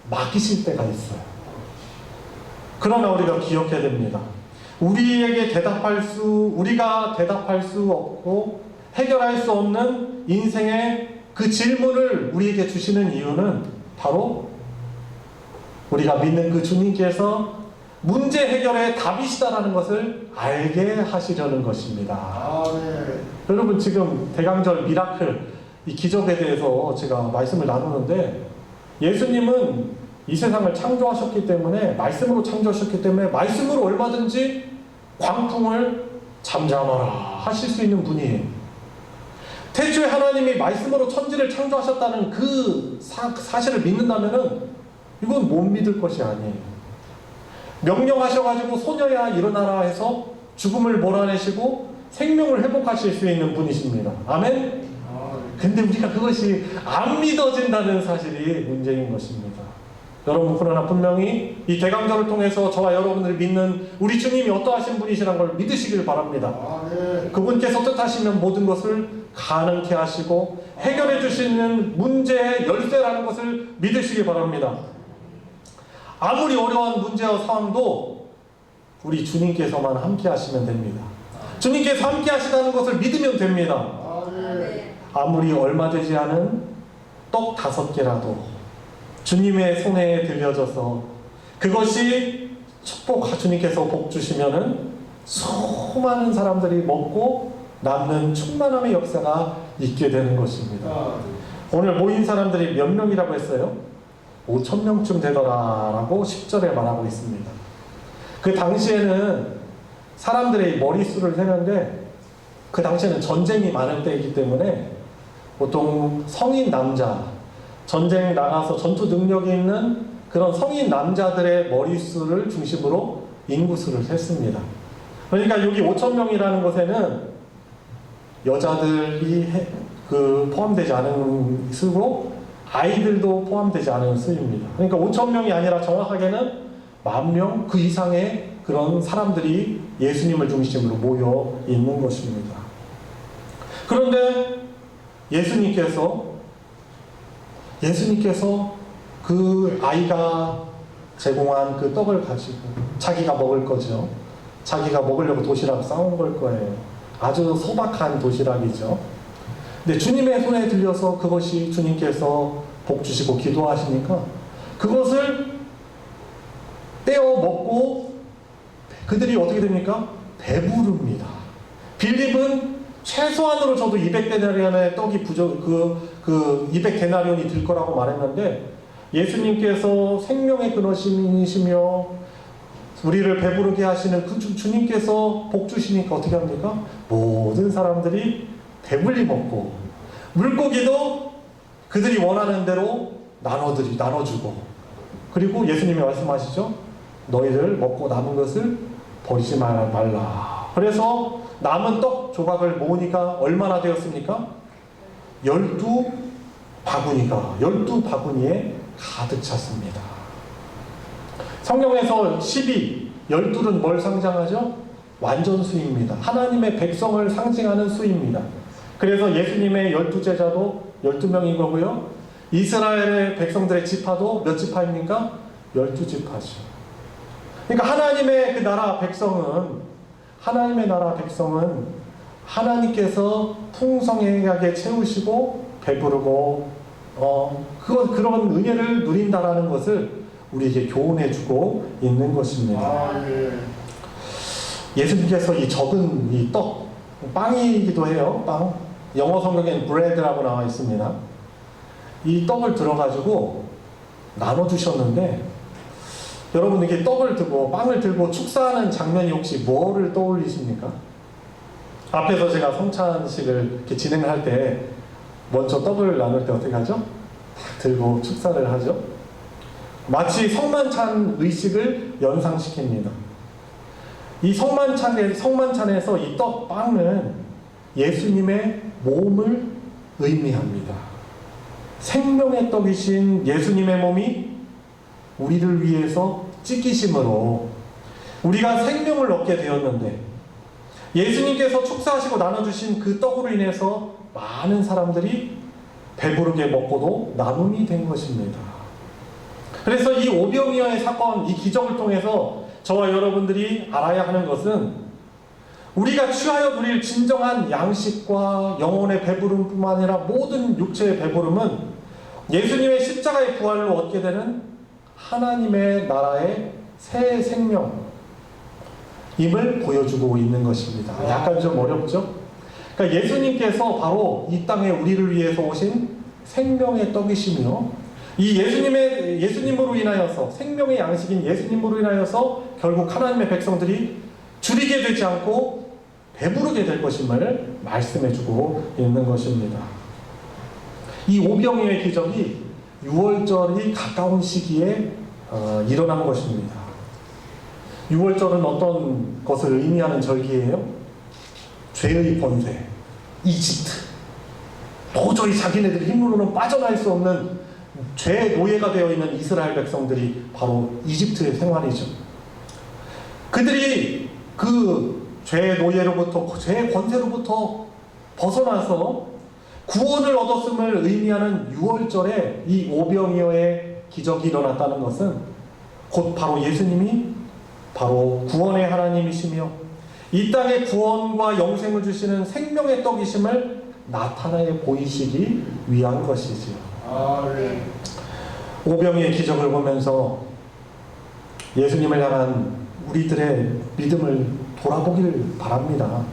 맡기실 때가 있어요. 그러나 우리가 기억해야 됩니다. 우리가 대답할 수 없고 해결할 수 없는 인생의 그 질문을 우리에게 주시는 이유는 바로 우리가 믿는 그 주님께서 문제 해결의 답이시다라는 것을 알게 하시려는 것입니다. 여러분, 지금 대강절 미라클, 이 기적에 대해서 제가 말씀을 나누는데, 예수님은 이 세상을 창조하셨기 때문에, 말씀으로 창조하셨기 때문에 말씀으로 얼마든지 광풍을 잠잠하라 하실 수 있는 분이에요. 태초에 하나님이 말씀으로 천지를 창조하셨다는 그 사실을 믿는다면은 이건 못 믿을 것이 아니에요. 명령하셔가지고 소녀야 일어나라 해서 죽음을 몰아내시고 생명을 회복하실 수 있는 분이십니다. 아멘? 근데 우리가 그것이 안 믿어진다는 사실이 문제인 것입니다. 여러분, 그러나 분명히 이 대강절을 통해서 저와 여러분들이 믿는 우리 주님이 어떠하신 분이시라는 걸 믿으시길 바랍니다. 그분께서 뜻하시면 모든 것을 가능케 하시고 해결해 주시는 문제의 열쇠라는 것을 믿으시기 바랍니다. 아무리 어려운 문제와 상황도 우리 주님께서만 함께 하시면 됩니다. 주님께서 함께 하시다는 것을 믿으면 됩니다. 아무리 얼마 되지 않은 떡 5개라도 주님의 손에 들려져서 그것이 주님께서 복 주시면은 수많은 사람들이 먹고 남는 충만함의 역사가 있게 되는 것입니다. 오늘 모인 사람들이 몇 명이라고 했어요? 5,000명쯤 되더라라고 10절에 말하고 있습니다. 그 당시에는 사람들의 머릿수를 세는데, 그 당시에는 전쟁이 많을 때이기 때문에 보통 성인 남자, 전쟁 나가서 전투 능력이 있는 그런 성인 남자들의 머릿수를 중심으로 인구수를 셌습니다. 그러니까 여기 5,000명이라는 것에는 여자들이 포함되지 않은 수고 아이들도 포함되지 않은 수입니다. 그러니까 5,000명이 아니라 정확하게는 10,000명 그 이상의 그런 사람들이 예수님을 중심으로 모여 있는 것입니다. 그런데 예수님께서 그 아이가 제공한 그 떡을 가지고 자기가 먹을 거죠. 자기가 먹으려고 도시락 싸온 걸 거예요. 아주 소박한 도시락이죠. 근데 주님의 손에 들려서 그것이 주님께서 복 주시고 기도하시니까 그것을 떼어 먹고 그들이 어떻게 됩니까? 배부릅니다. 빌립은 최소한으로 저도 200데나리온의 떡이 200데나리온이 들 거라고 말했는데 예수님께서 생명의 근원이시며 우리를 배부르게 하시는 그 주님께서 복 주시니까 어떻게 합니까? 모든 사람들이 배불리 먹고 물고기도 그들이 원하는 대로 나눠주고 그리고 예수님이 말씀하시죠. 너희를 먹고 남은 것을 버리지 말라. 그래서 남은 떡 조각을 모으니까 얼마나 되었습니까? 12바구니에 가득 찼습니다. 성경에서 12는 뭘 상징하죠? 완전수입니다. 하나님의 백성을 상징하는 수입니다. 그래서 예수님의 12제자도 12명인 거고요. 이스라엘의 백성들의 지파도 몇 지파입니까? 12지파죠. 그러니까 하나님의 나라 백성은 하나님께서 풍성하게 채우시고 배부르고 그런 은혜를 누린다라는 것을 우리에게 교훈해주고 있는 것입니다. 예수님께서 이 적은 이 떡, 빵이기도 해요. 빵. 영어 성경에는 bread라고 나와 있습니다. 이 떡을 들어가지고 나눠주셨는데 여러분 이게 떡을 들고 빵을 들고 축사하는 장면이 혹시 뭐를 떠올리십니까? 앞에서 제가 성찬식을 이렇게 진행을 할 때 먼저 떡을 나눌 때 어떻게 하죠? 딱 들고 축사를 하죠. 마치 성만찬 의식을 연상시킵니다. 이 성만찬에서 이 떡, 빵은 예수님의 몸을 의미합니다. 생명의 떡이신 예수님의 몸이 우리를 위해서 찢기심으로 우리가 생명을 얻게 되었는데 예수님께서 축사하시고 나눠주신 그 떡으로 인해서 많은 사람들이 배부르게 먹고도 나눔이 된 것입니다. 그래서 이 오병이어의 사건, 이 기적을 통해서 저와 여러분들이 알아야 하는 것은 우리가 취하여 누릴 진정한 양식과 영혼의 배부름뿐만 아니라 모든 육체의 배부름은 예수님의 십자가의 부활로 얻게 되는 하나님의 나라의 새 생명임을 보여주고 있는 것입니다. 약간 좀 어렵죠? 그러니까 예수님께서 바로 이 땅에 우리를 위해서 오신 생명의 떡이시며 이 예수님으로 인하여서 생명의 양식인 예수님으로 인하여서 결국 하나님의 백성들이 줄이게 되지 않고 배부르게 될 것임을 말씀해주고 있는 것입니다. 이 오병이어의 기적이 6월절이 가까운 시기에 일어난 것입니다. 6월절은 어떤 것을 의미하는 절기예요? 죄의 권세, 이집트. 도저히 자기네들 힘으로는 빠져나갈 수 없는 죄의 노예가 되어 있는 이스라엘 백성들이 바로 이집트의 생활이죠. 그들이 그 죄의 노예로부터, 죄의 권세로부터 벗어나서 구원을 얻었음을 의미하는 6월절에 이 오병이어의 기적이 일어났다는 것은 곧 바로 예수님이 바로 구원의 하나님이시며 이 땅에 구원과 영생을 주시는 생명의 떡이심을 나타내 보이시기 위한 것이지요. 오병이의 기적을 보면서 예수님을 향한 우리들의 믿음을 돌아보길 바랍니다.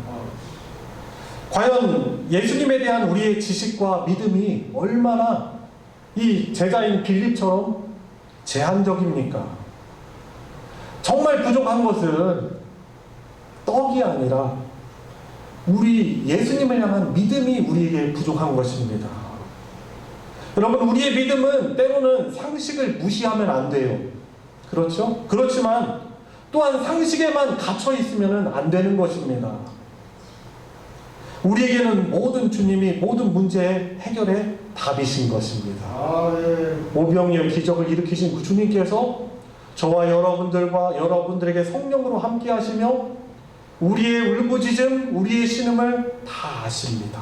과연 예수님에 대한 우리의 지식과 믿음이 얼마나 이 제자인 빌립처럼 제한적입니까? 정말 부족한 것은 떡이 아니라 우리 예수님을 향한 믿음이 우리에게 부족한 것입니다. 여러분, 우리의 믿음은 때로는 상식을 무시하면 안 돼요. 그렇죠? 그렇지만 또한 상식에만 갇혀 있으면 안 되는 것입니다. 우리에게는 모든 주님이 모든 문제의 해결의 답이신 것입니다. 오병이어의 기적을 일으키신 그 주님께서 저와 여러분들에게 성령으로 함께 하시며 우리의 울부짖음, 우리의 신음을 다 아십니다.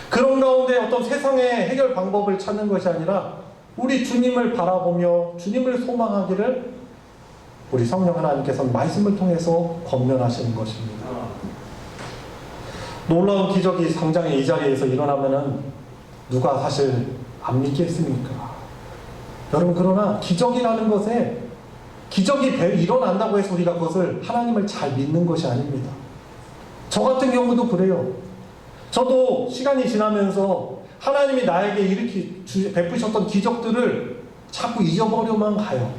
그런 가운데 어떤 세상의 해결 방법을 찾는 것이 아니라 우리 주님을 바라보며 주님을 소망하기를 우리 성령 하나님께서는 말씀을 통해서 권면하시는 것입니다. 놀라운 기적이 당장에 이 자리에서 일어나면은 누가 사실 안 믿겠습니까? 여러분, 그러나 기적이라는 것에 기적이 일어난다고 해서 우리가 그것을 하나님을 잘 믿는 것이 아닙니다. 저 같은 경우도 그래요. 저도 시간이 지나면서 하나님이 나에게 베푸셨던 기적들을 자꾸 잊어버려만 가요.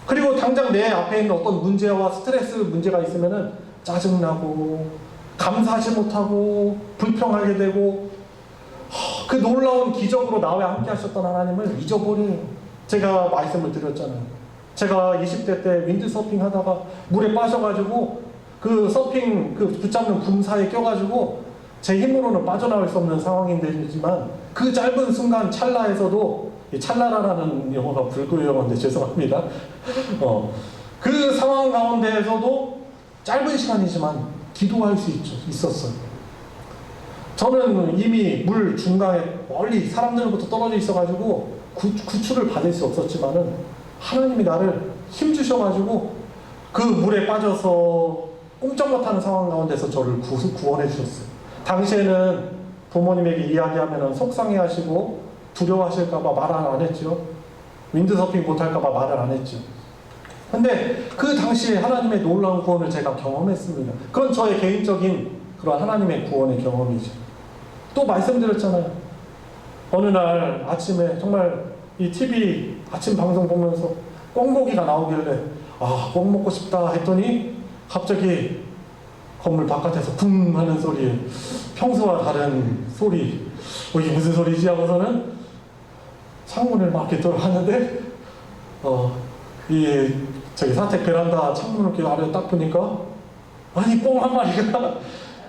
그리고 당장 내 앞에 있는 어떤 문제와 스트레스 문제가 있으면은 짜증나고 감사하지 못하고 불평하게 되고 그 놀라운 기적으로 나와 함께 하셨던 하나님을 잊어버려요. 제가 말씀을 드렸잖아요. 제가 20대 때 윈드서핑 하다가 물에 빠져가지고 그 서핑 붙잡는 분사에 껴가지고 제 힘으로는 빠져나올 수 없는 상황이지만 그 짧은 순간 찰나에서도 찰나라라는 영어가 불교 영어인데 죄송합니다. 그 상황 가운데에서도 짧은 시간이지만 기도할 수 있었어요. 저는 이미 물 중간에 멀리 사람들로부터 떨어져 있어가지고 구출을 받을 수 없었지만은 하나님이 나를 힘주셔가지고 그 물에 빠져서 꼼짝 못하는 상황 가운데서 저를 구원해 주셨어요. 당시에는 부모님에게 이야기하면 속상해하시고 두려워하실까봐 말을 안 했죠. 윈드서핑 못할까봐 말을 안 했죠. 근데 그 당시에 하나님의 놀라운 구원을 제가 경험했습니다. 그건 저의 개인적인 그런 하나님의 구원의 경험이죠. 또 말씀드렸잖아요. 어느 날 아침에 정말 이 TV 아침 방송 보면서 꿩고기가 나오길래 꿩 먹고 싶다 했더니 갑자기 건물 바깥에서 쿵 하는 소리에 평소와 다른 소리, 이게 무슨 소리지 하고서는 창문을 막 이렇게 들어갔는데 이 저기 사택 베란다 창문을 이렇게 아래 딱 보니까 아니 꽁 한 마리가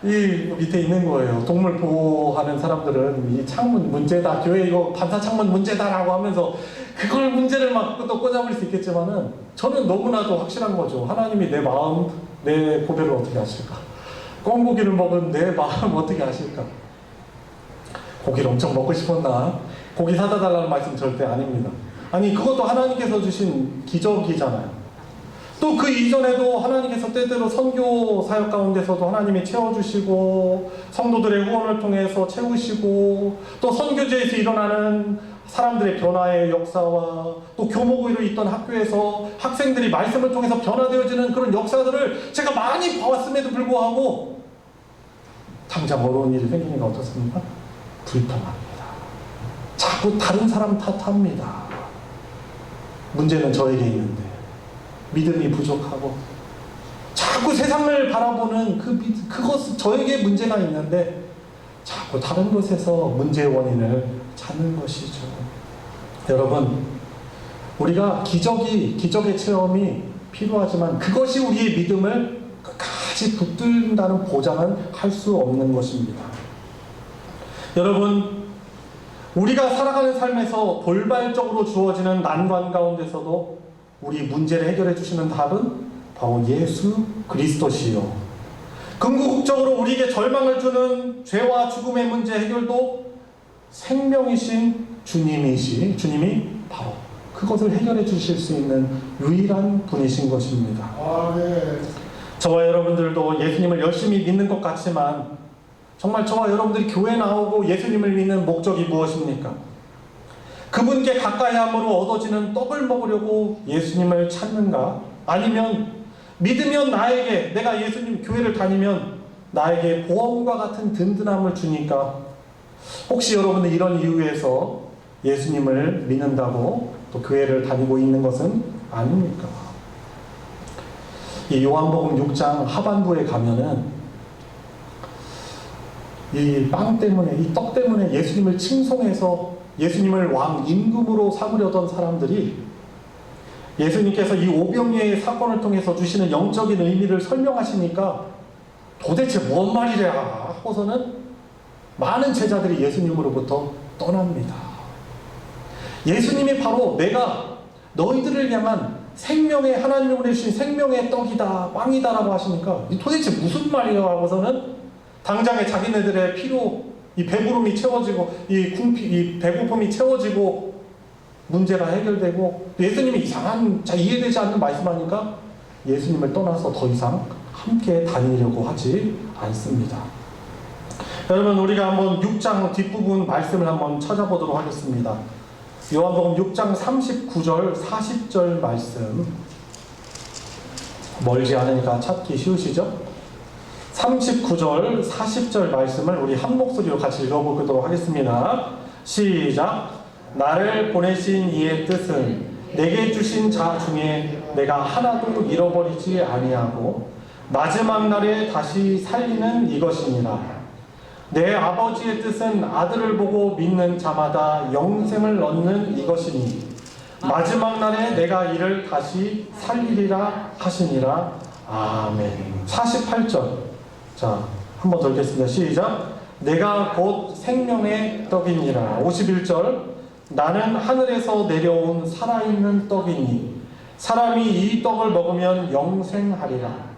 이 밑에 있는 거예요. 동물 보호하는 사람들은 이 창문 문제다, 교회 이거 반사 창문 문제다라고 하면서 그걸 문제를 막 또 꽂아버릴 수 있겠지만은 저는 너무나도 확실한 거죠. 하나님이 내 마음, 내 고백을 어떻게 아실까? 꿩고기를 먹은 내 마음 어떻게 아실까? 고기를 엄청 먹고 싶었나? 고기 사다 달라는 말씀 절대 아닙니다. 아니 그것도 하나님께서 주신 기적이잖아요. 또 그 이전에도 하나님께서 때때로 선교 사역 가운데서도 하나님이 채워주시고 성도들의 후원을 통해서 채우시고 또 선교지에서 일어나는 사람들의 변화의 역사와 또 교목으로 있던 학교에서 학생들이 말씀을 통해서 변화되어지는 그런 역사들을 제가 많이 봐왔음에도 불구하고 당장 어려운 일이 생기니까 어떻습니까? 불편합니다. 자꾸 다른 사람 탓합니다. 문제는 저에게 있는데 믿음이 부족하고 자꾸 세상을 바라보는 그것은 저에게 문제가 있는데 자꾸 다른 곳에서 문제의 원인을 찾는 것이죠. 여러분, 우리가 기적의 체험이 필요하지만 그것이 우리의 믿음을 끝까지 붙든다는 보장은 할 수 없는 것입니다. 여러분, 우리가 살아가는 삶에서 돌발적으로 주어지는 난관 가운데서도 우리 문제를 해결해 주시는 답은 바로 예수 그리스도시요. 궁극적으로 우리에게 절망을 주는 죄와 죽음의 문제 해결도 생명이신 주님이 바로 그것을 해결해 주실 수 있는 유일한 분이신 것입니다. 네. 저와 여러분들도 예수님을 열심히 믿는 것 같지만 정말 저와 여러분들이 교회 나오고 예수님을 믿는 목적이 무엇입니까? 그분께 가까이 함으로 얻어지는 떡을 먹으려고 예수님을 찾는가? 아니면 믿으면 내가 예수님 교회를 다니면 나에게 보험과 같은 든든함을 주니까 혹시 여러분들 이런 이유에서 예수님을 믿는다고 또 교회를 다니고 있는 것은 아닙니까? 이 요한복음 6장 하반부에 가면은 이 빵 때문에, 이 떡 때문에 예수님을 칭송해서 예수님을 왕 임금으로 삼으려던 사람들이 예수님께서 이 오병이의 사건을 통해서 주시는 영적인 의미를 설명하시니까 도대체 뭔 말이랴 하고서는 많은 제자들이 예수님으로부터 떠납니다. 예수님이 바로 내가 너희들을 향한 생명의 하나님이 보내주신 생명의 떡이다, 빵이다라고 하시니까 도대체 무슨 말이야 하고서는 당장에 자기네들의 이 배부름이 채워지고 이 배고픔이 채워지고 문제가 해결되고 예수님이 이상한 이해되지 않는 말씀하니까 예수님을 떠나서 더 이상 함께 다니려고 하지 않습니다. 여러분, 우리가 한번 6장 뒷부분 말씀을 한번 찾아보도록 하겠습니다. 요한복음 6장 39절 40절 말씀, 멀지 않으니까 찾기 쉬우시죠? 39절 40절 말씀을 우리 한 목소리로 같이 읽어보도록 하겠습니다. 시작. 나를 보내신 이의 뜻은 내게 주신 자 중에 내가 하나도 잃어버리지 아니하고 마지막 날에 다시 살리는 이것이니라. 내 아버지의 뜻은 아들을 보고 믿는 자마다 영생을 얻는 이것이니 마지막 날에 내가 이를 다시 살리리라 하시니라. 아멘. 48절. 자, 한번 더 읽겠습니다. 시작. 내가 곧 생명의 떡이니라. 51절. 나는 하늘에서 내려온 살아있는 떡이니 사람이 이 떡을 먹으면 영생하리라.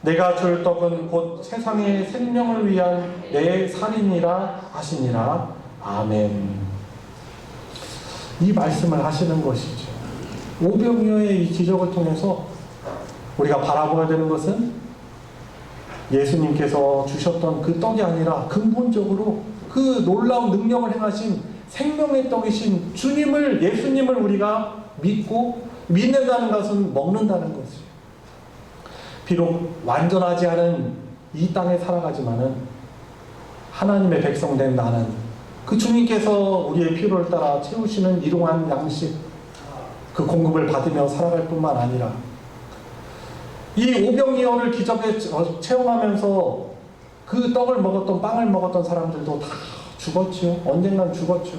내가 줄 떡은 곧 세상의 생명을 위한 내 살이니라 하시니라. 아멘. 이 말씀을 하시는 것이죠. 오병이어의 이 기적을 통해서 우리가 바라봐야 되는 것은 예수님께서 주셨던 그 떡이 아니라 근본적으로 그 놀라운 능력을 행하신 생명의 떡이신 주님을, 예수님을 우리가 믿는다는 것은 먹는다는 것이죠. 비록 완전하지 않은 이 땅에 살아가지만은 하나님의 백성 된 나는 그 주님께서 우리의 필요를 따라 채우시는 일용한 양식, 그 공급을 받으며 살아갈 뿐만 아니라 이 오병이어를 기적에 체험하면서 그 떡을 먹었던, 빵을 먹었던 사람들도 다 죽었지요. 언젠간 죽었죠.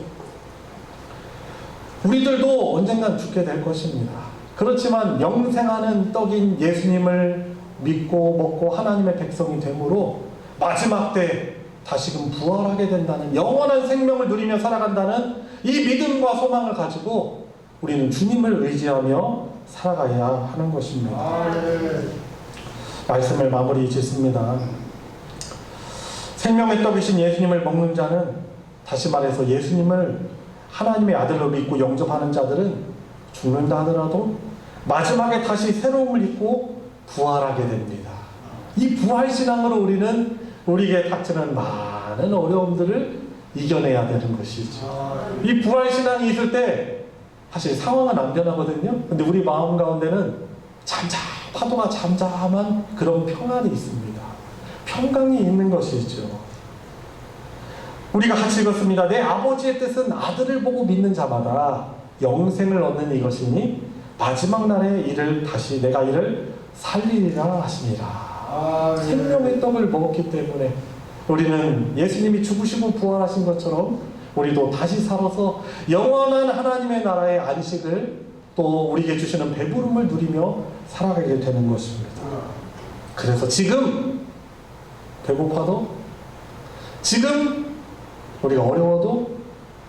우리들도 언젠간 죽게 될 것입니다. 그렇지만 영생하는 떡인 예수님을 믿고 먹고 하나님의 백성이 되므로 마지막 때 다시금 부활하게 된다는, 영원한 생명을 누리며 살아간다는 이 믿음과 소망을 가지고 우리는 주님을 의지하며 살아가야 하는 것입니다. 말씀을 마무리 짓습니다. 생명의 떡이신 예수님을 먹는 자는, 다시 말해서 예수님을 하나님의 아들로 믿고 영접하는 자들은 죽는다 하더라도 마지막에 다시 새로움을 입고 부활하게 됩니다. 이 부활신앙으로 우리는 우리에게 닥치는 많은 어려움들을 이겨내야 되는 것이죠. 이 부활신앙이 있을 때 사실 상황은 안 변하거든요. 근데 우리 마음 가운데는 파도가 잠잠한 그런 평안이 있습니다. 평강이 있는 것이죠. 우리가 같이 읽었습니다. 내 아버지의 뜻은 아들을 보고 믿는 자마다 영생을 얻는 이것이니 마지막 날에 내가 이를 살리리라 하시니라. 생명의 떡을 먹었기 때문에 우리는 예수님이 죽으시고 부활하신 것처럼 우리도 다시 살아서 영원한 하나님의 나라의 안식을, 또 우리에게 주시는 배부름을 누리며 살아가게 되는 것입니다. 그래서 지금 배고파도, 지금 우리가 어려워도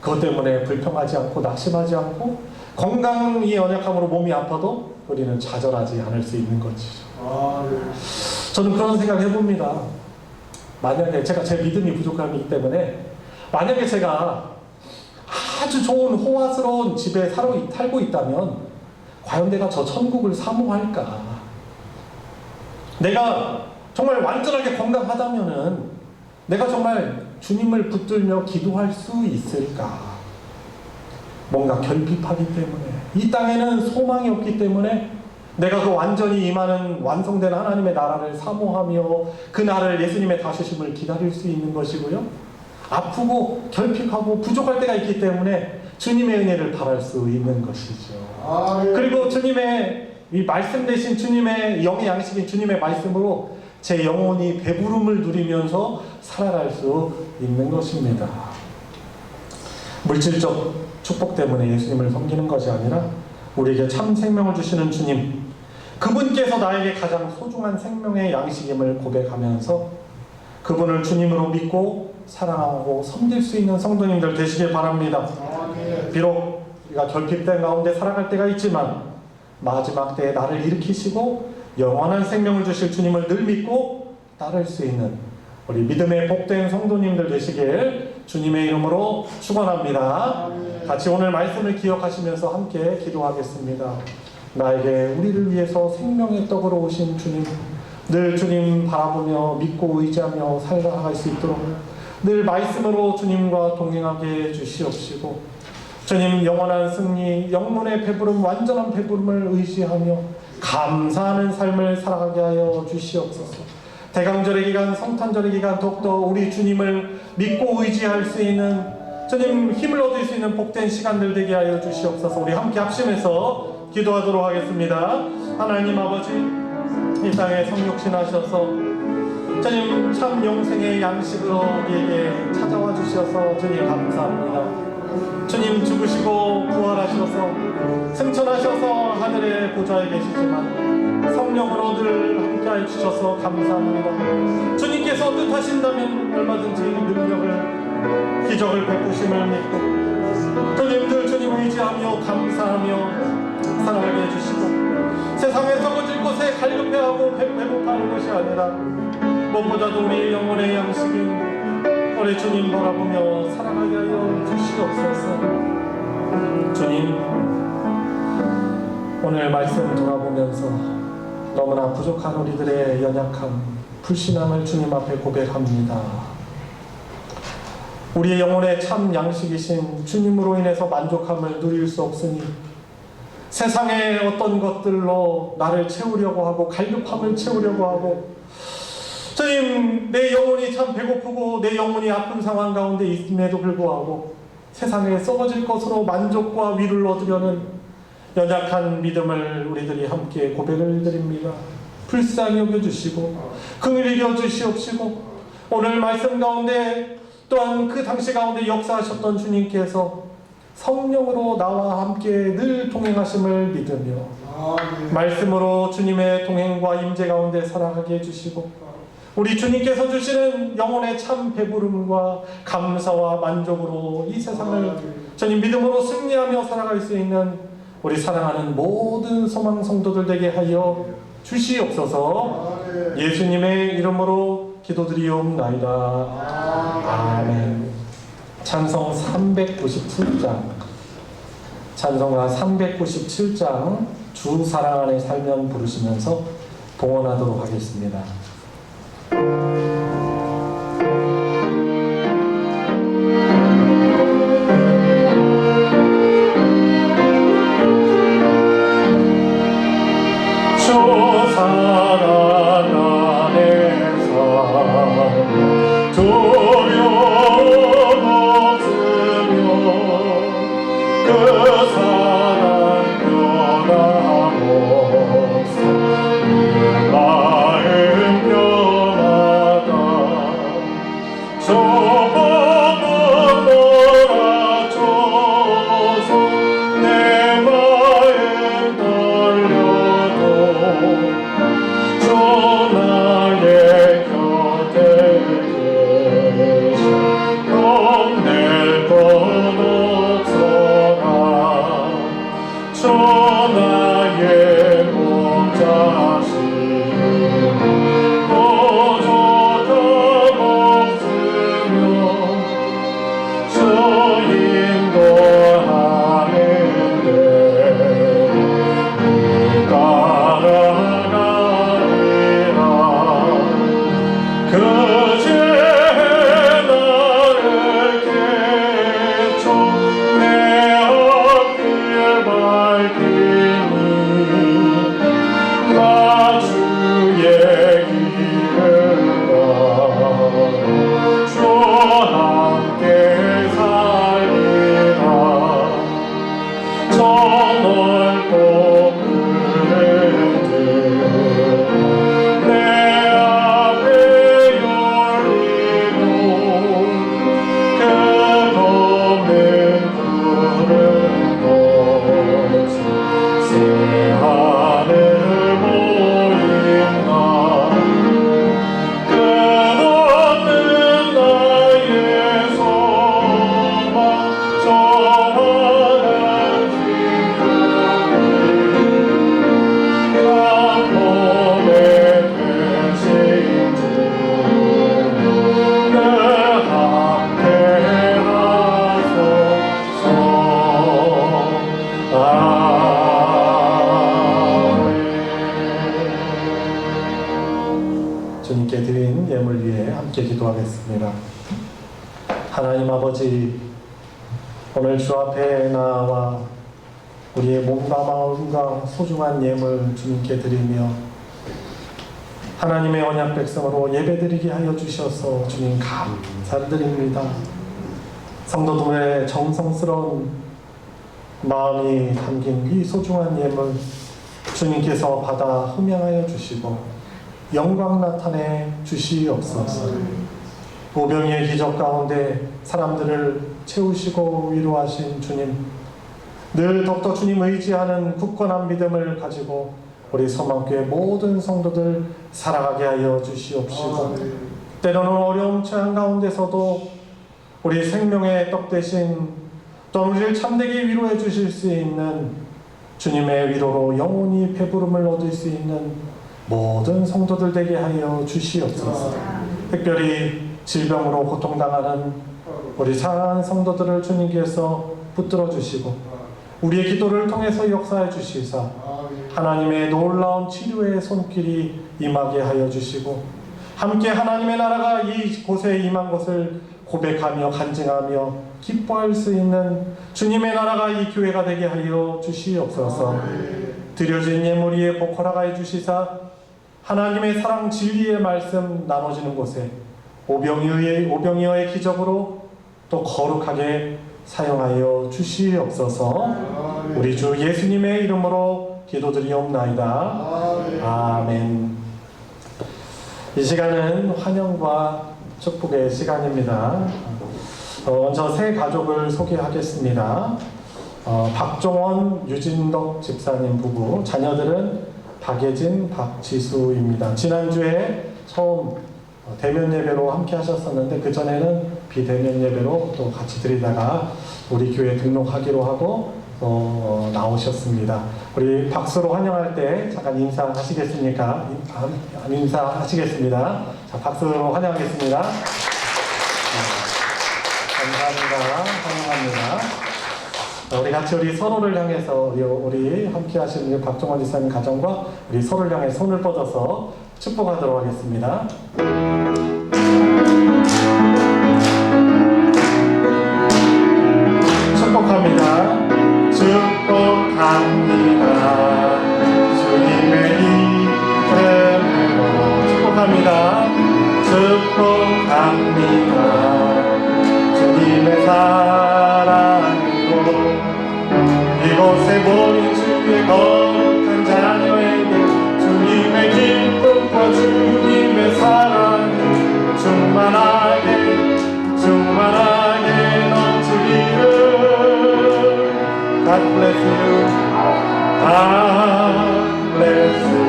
그것 때문에 불평하지 않고 낙심하지 않고 건강이 연약함으로 몸이 아파도 우리는 좌절하지 않을 수 있는 것이죠. 저는 그런 생각을 해봅니다. 만약에 제 믿음이 부족함이기 때문에 만약에 제가 아주 좋은 호화스러운 집에 살고 있다면 과연 내가 저 천국을 사모할까? 내가 정말 완전하게 건강하다면은 내가 정말 주님을 붙들며 기도할 수 있을까? 뭔가 결핍하기 때문에, 이 땅에는 소망이 없기 때문에 내가 그 완전히 임하는 완성된 하나님의 나라를 사모하며 그 날을, 예수님의 다시심을 기다릴 수 있는 것이고요. 아프고 결핍하고 부족할 때가 있기 때문에 주님의 은혜를 바랄 수 있는 것이죠. 그리고 주님의 이 말씀 대신 주님의 영의 양식인 주님의 말씀으로 제 영혼이 배부름을 누리면서 살아갈 수 있는 것입니다. 물질적 축복 때문에 예수님을 섬기는 것이 아니라 우리에게 참 생명을 주시는 주님, 그분께서 나에게 가장 소중한 생명의 양식임을 고백하면서 그분을 주님으로 믿고 사랑하고 섬길 수 있는 성도님들 되시길 바랍니다. 비록 우리가 결핍된 가운데 살아갈 때가 있지만 마지막 때에 나를 일으키시고 영원한 생명을 주실 주님을 늘 믿고 따를 수 있는 우리 믿음의 복된 성도님들 되시길 주님의 이름으로 축원합니다. 같이 오늘 말씀을 기억하시면서 함께 기도하겠습니다. 나에게 우리를 위해서 생명의 떡으로 오신 주님, 늘 주님 바라보며 믿고 의지하며 살아갈 수 있도록 늘 말씀으로 주님과 동행하게 해주시옵시고, 주님 영원한 승리, 영문의 배부름, 완전한 배부름을 의지하며 감사하는 삶을 살아가게 하여 주시옵소서. 대강절의 기간, 성탄절의 기간 더욱더 우리 주님을 믿고 의지할 수 있는, 주님 힘을 얻을 수 있는 복된 시간들 되게 하여 주시옵소서. 우리 함께 합심해서 기도하도록 하겠습니다. 하나님 아버지, 이 땅에 성육신하셔서 주님 참 영생의 양식으로 우리에게 찾아와 주셔서 주님 감사합니다. 주님 죽으시고 부활하셔서 승천하셔서 하늘의 보좌에 계시지만 성령으로 늘 함께해 주셔서 감사합니다. 주님께서 뜻하신다면 얼마든지 능력을, 기적을 베푸심을 믿고 주님들 주님 의지하며 감사하며 살아가게 해주시고, 세상에 썩어질 곳에 갈급해하고 배고파하는 것이 아니라 무엇보다도 우리 영혼의 양식인 우리 주님 바라보며 살아가게 하여 주시옵소서. 주님, 오늘 말씀 돌아보면서 너무나 부족한 우리들의 연약함, 불신함을 주님 앞에 고백합니다. 우리의 영혼의 참 양식이신 주님으로 인해서 만족함을 누릴 수 없으니 세상의 어떤 것들로 나를 채우려고 하고 갈급함을 채우려고 하고, 주님 내 영혼이 참 배고프고 내 영혼이 아픈 상황 가운데 있음에도 불구하고 세상에 썩어질 것으로 만족과 위를 얻으려는 연약한 믿음을 우리들이 함께 고백을 드립니다. 불쌍히 여겨주시고 긍휼히 여겨주시옵시고, 오늘 말씀 가운데 또한 그 당시 가운데 역사하셨던 주님께서 성령으로 나와 함께 늘 동행하심을 믿으며 말씀으로 주님의 동행과 임재 가운데 살아가게 해주시고, 우리 주님께서 주시는 영혼의 참 배부름과 감사와 만족으로 이 세상을 주님 믿음으로 승리하며 살아갈 수 있는 우리 사랑하는 모든 소망 성도들 되게 하여 주시옵소서. 예수님의 이름으로 기도드리옵나이다. 아멘. 찬송 397장, 찬송가 397장 주 사랑 안에 살면 부르시면서 봉헌하도록 하겠습니다. 주 사랑 안에 살면 두려움 없으며 그 사랑 변함없어 마음 변하다. 저보다 놀아줘서 내 마음 떨려도 주 나의 곁에 계셔 겁낼 것 없어라. 주 나의 목자신 함께 기도하겠습니다. 하나님 아버지, 오늘 주 앞에 나와 우리의 몸과 마음과 소중한 예물 주님께 드리며 하나님의 언약 백성으로 예배드리게 하여 주셔서 주님 감사를 드립니다. 성도들의 정성스러운 마음이 담긴 이 소중한 예물 주님께서 받아 흠양하여 주시고 영광 나타내 주시옵소서. 오병이의 기적 가운데 사람들을 채우시고 위로하신 주님, 늘 더욱더 주님 의지하는 굳건한 믿음을 가지고 우리 소망교회 모든 성도들 살아가게 하여 주시옵시고, 때로는 어려움 처한 가운데서도 우리 생명의 떡 대신 또 우리를 참되게 위로해 주실 수 있는 주님의 위로로 영원히 배부름을 얻을 수 있는 모든 성도들 되게 하여 주시옵소서. 특별히 질병으로 고통당하는 우리 사랑하는 성도들을 주님께서 붙들어 주시고 우리의 기도를 통해서 역사해 주시사 하나님의 놀라운 치료의 손길이 임하게 하여 주시고 함께 하나님의 나라가 이곳에 임한 것을 고백하며 간증하며 기뻐할 수 있는 주님의 나라가 이 교회가 되게 하여 주시옵소서. 드려진 예물 위에 복허락하여 주시사 하나님의 사랑 진리의 말씀 나눠지는 곳에 오병이어의 기적으로 또 거룩하게 사용하여 주시옵소서. 우리 주 예수님의 이름으로 기도드리옵나이다. 아멘. 이 시간은 환영과 축복의 시간입니다. 먼저 세 가족을 소개하겠습니다. 박종원, 유진덕 집사님 부부, 자녀들은 박예진, 박지수입니다. 지난주에 처음 대면 예배로 함께 하셨었는데 그 전에는 비대면 예배로 또 같이 드리다가 우리 교회 등록하기로 하고 나오셨습니다. 우리 박수로 환영할 때 잠깐 인사하시겠습니까? 인사하시겠습니다. 자, 박수로 환영하겠습니다. 감사합니다. 환영합니다. 우리 같이 우리 서로를 향해서 우리 함께 하시는 박종원 지사님 가정과 우리 서로를 향해 손을 뻗어서 축복하도록 하겠습니다. 축복합니다. 축복합니다. 주님의 이름으로 축복합니다. 축복합니다. 주님의 사랑으로 이곳에 모인 주의 거룩한 자녀에게 주님의 기쁨과 주님의 사랑이 충만하게 넘치기를. God bless you. God bless you.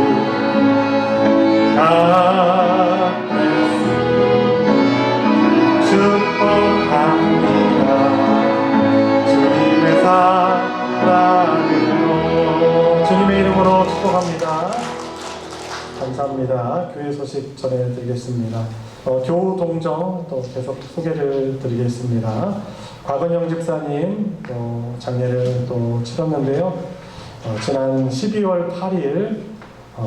God bless you. 축복합니다. 주님의 사랑으로. 주님의 이름으로 축복합니다. 감사합니다. 교회 소식 전해드리겠습니다. 교우동정 또 계속 소개를 드리겠습니다. 곽은영 집사님 장례를 또 치렀는데요. 지난 12월 8일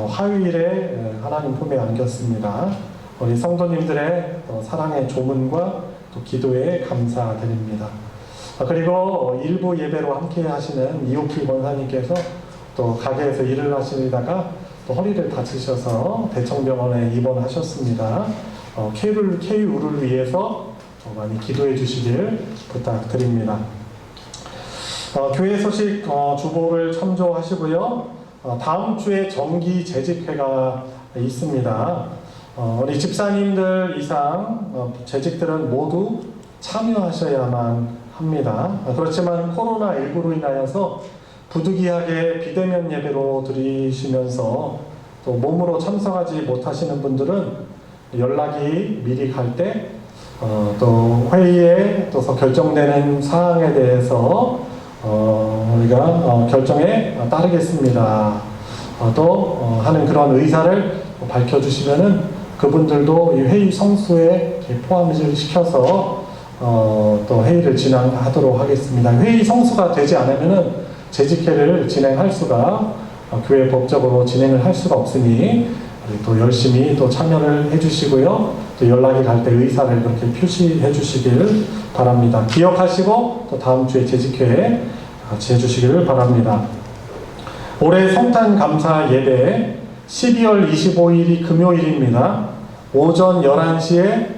화요일에 하나님 품에 안겼습니다. 우리 성도님들의 사랑의 조문과 또 기도에 감사드립니다. 그리고 일부 예배로 함께 하시는 이옥희 권사님께서 또 가게에서 일을 하시다가 또 허리를 다치셔서 대청병원에 입원하셨습니다. 쾌유를 위해서 많이 기도해 주시길 부탁드립니다. 교회 소식 주보를 참조하시고요. 다음 주에 정기 재직회가 있습니다. 우리 집사님들 이상 재직들은 모두 참여하셔야만 합니다. 그렇지만 코로나19로 인하여서 부득이하게 비대면 예배로 드리시면서 또 몸으로 참석하지 못하시는 분들은 연락이 미리 갈 때 또 회의에 또 결정되는 사항에 대해서 우리가 결정에 따르겠습니다. 또 하는 그런 의사를 밝혀주시면은 그분들도 이 회의 성수에 포함을 시켜서 또 회의를 진행하도록 하겠습니다. 회의 성수가 되지 않으면은 재직회를 진행할 수가 교회 법적으로 진행을 할 수가 없으니 우리 또 열심히 또 참여를 해주시고요. 또 연락이 갈 때 의사를 그렇게 표시해 주시길 바랍니다. 기억하시고 또 다음 주에 재직회에 같이 해주시기를 바랍니다. 올해 성탄 감사 예배 12월 25일이 금요일입니다. 오전 11시에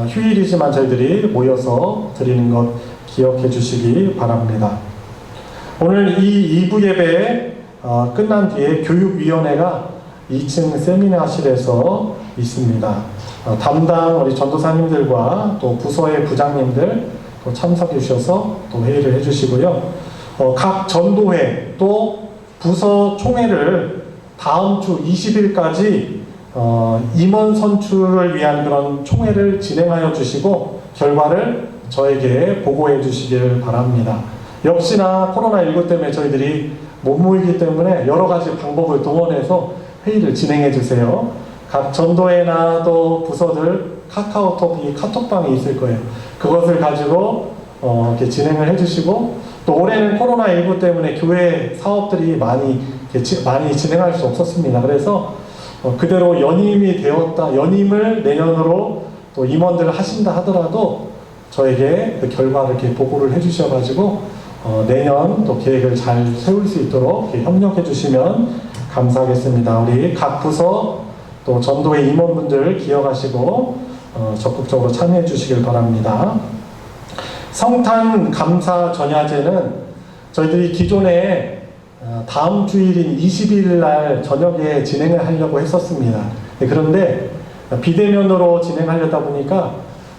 휴일이지만 저희들이 모여서 드리는 것 기억해 주시기 바랍니다. 오늘 이 2부 예배 끝난 뒤에 교육위원회가 2층 세미나실에서 있습니다. 담당 우리 전도사님들과 또 부서의 부장님들 또 참석해 주셔서 또 회의를 해주시고요. 각 전도회 또 부서 총회를 다음 주 20일까지 임원 선출을 위한 그런 총회를 진행하여 주시고 결과를 저에게 보고해 주시길 바랍니다. 역시나 코로나19 때문에 저희들이 못 모이기 때문에 여러 가지 방법을 동원해서 회의를 진행해 주세요. 각 전도회나 또 부서들 카카오톡, 이 카톡방이 있을 거예요. 그것을 가지고 이렇게 진행을 해주시고 또 올해는 코로나19 때문에 교회 사업들이 많이 진행할 수 없었습니다. 그래서 그대로 연임이 되었다, 연임을 내년으로 또 임원들 하신다 하더라도 저에게 그 결과를 이렇게 보고를 해주셔가지고 내년 또 계획을 잘 세울 수 있도록 이렇게 협력해 주시면 감사하겠습니다. 우리 각 부서 또 전도회 임원분들 기억하시고 적극적으로 참여해 주시길 바랍니다. 성탄 감사 전야제는 저희들이 기존에 다음 주일인 20일 날 저녁에 진행을 하려고 했었습니다. 그런데 비대면으로 진행하려다 보니까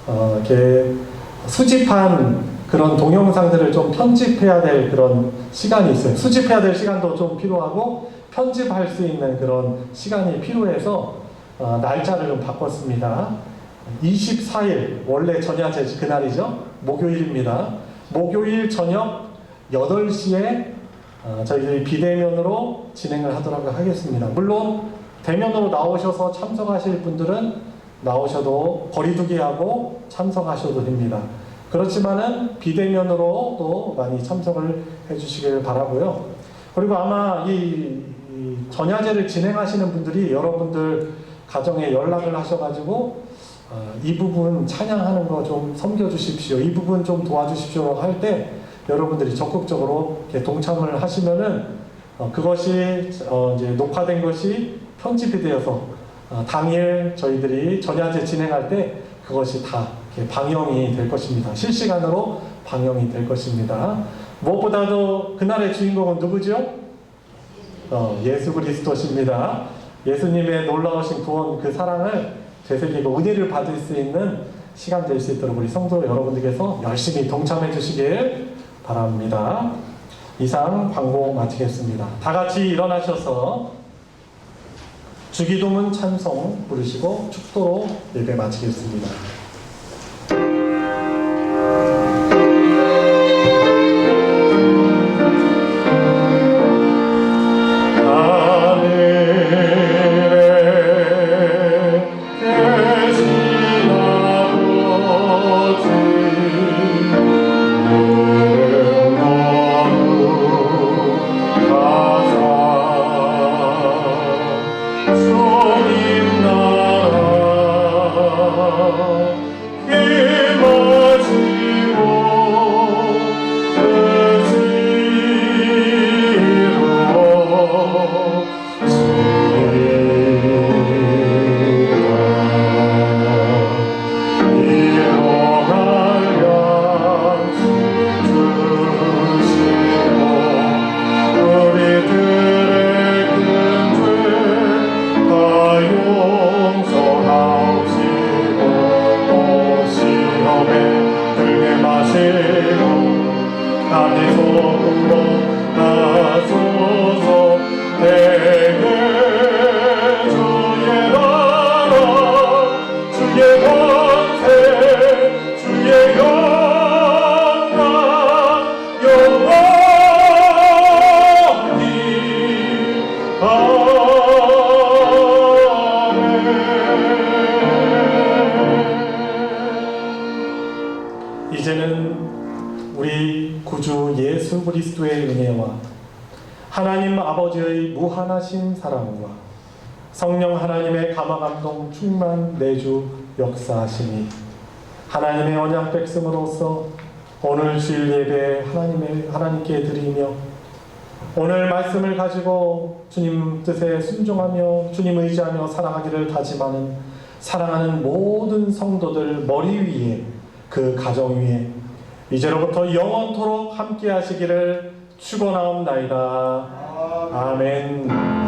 이렇게 수집한 그런 동영상들을 좀 편집해야 될 그런 시간이 있어요. 수집해야 될 시간도 좀 필요하고 편집할 수 있는 그런 시간이 필요해서 날짜를 좀 바꿨습니다. 24일 원래 전야제 그날이죠. 목요일입니다. 목요일 저녁 8시에 저희들이 비대면으로 진행을 하도록 하겠습니다. 물론 대면으로 나오셔서 참석하실 분들은 나오셔도 거리두기하고 참석하셔도 됩니다. 그렇지만은 비대면으로 또 많이 참석을 해주시길 바라고요. 그리고 아마 이 전야제를 진행하시는 분들이 여러분들 가정에 연락을 하셔가지고 이 부분 찬양하는 거 좀 섬겨주십시오. 이 부분 좀 도와주십시오 할 때 여러분들이 적극적으로 이렇게 동참을 하시면은 그것이 이제 녹화된 것이 편집이 되어서 당일 저희들이 전야제 진행할 때 그것이 다 이렇게 방영이 될 것입니다. 실시간으로 방영이 될 것입니다. 무엇보다도 그날의 주인공은 누구죠? 예수 그리스도십니다. 예수님의 놀라우신 구원 그 사랑을 되새기고 은혜를 받을 수 있는 시간 될 수 있도록 우리 성도 여러분들께서 열심히 동참해 주시길 바랍니다. 이상 광고 마치겠습니다. 다 같이 일어나셔서 주기도문 찬송 부르시고 축도로 예배 마치겠습니다. 이제는 우리 구주 예수 그리스도의 은혜와 하나님 아버지의 무한하신 사랑과 성령 하나님의 감화감동 충만 내주 역사하시니 하나님의 언약 백성으로서 오늘 주일 예배 하나님께 드리며 오늘 말씀을 가지고 주님 뜻에 순종하며 주님 의지하며 살아가기를 다짐하는 사랑하는 모든 성도들 머리 위에 그 가정 위에 이제로부터 영원토록 함께 하시기를 축원하옵나이다. 아멘.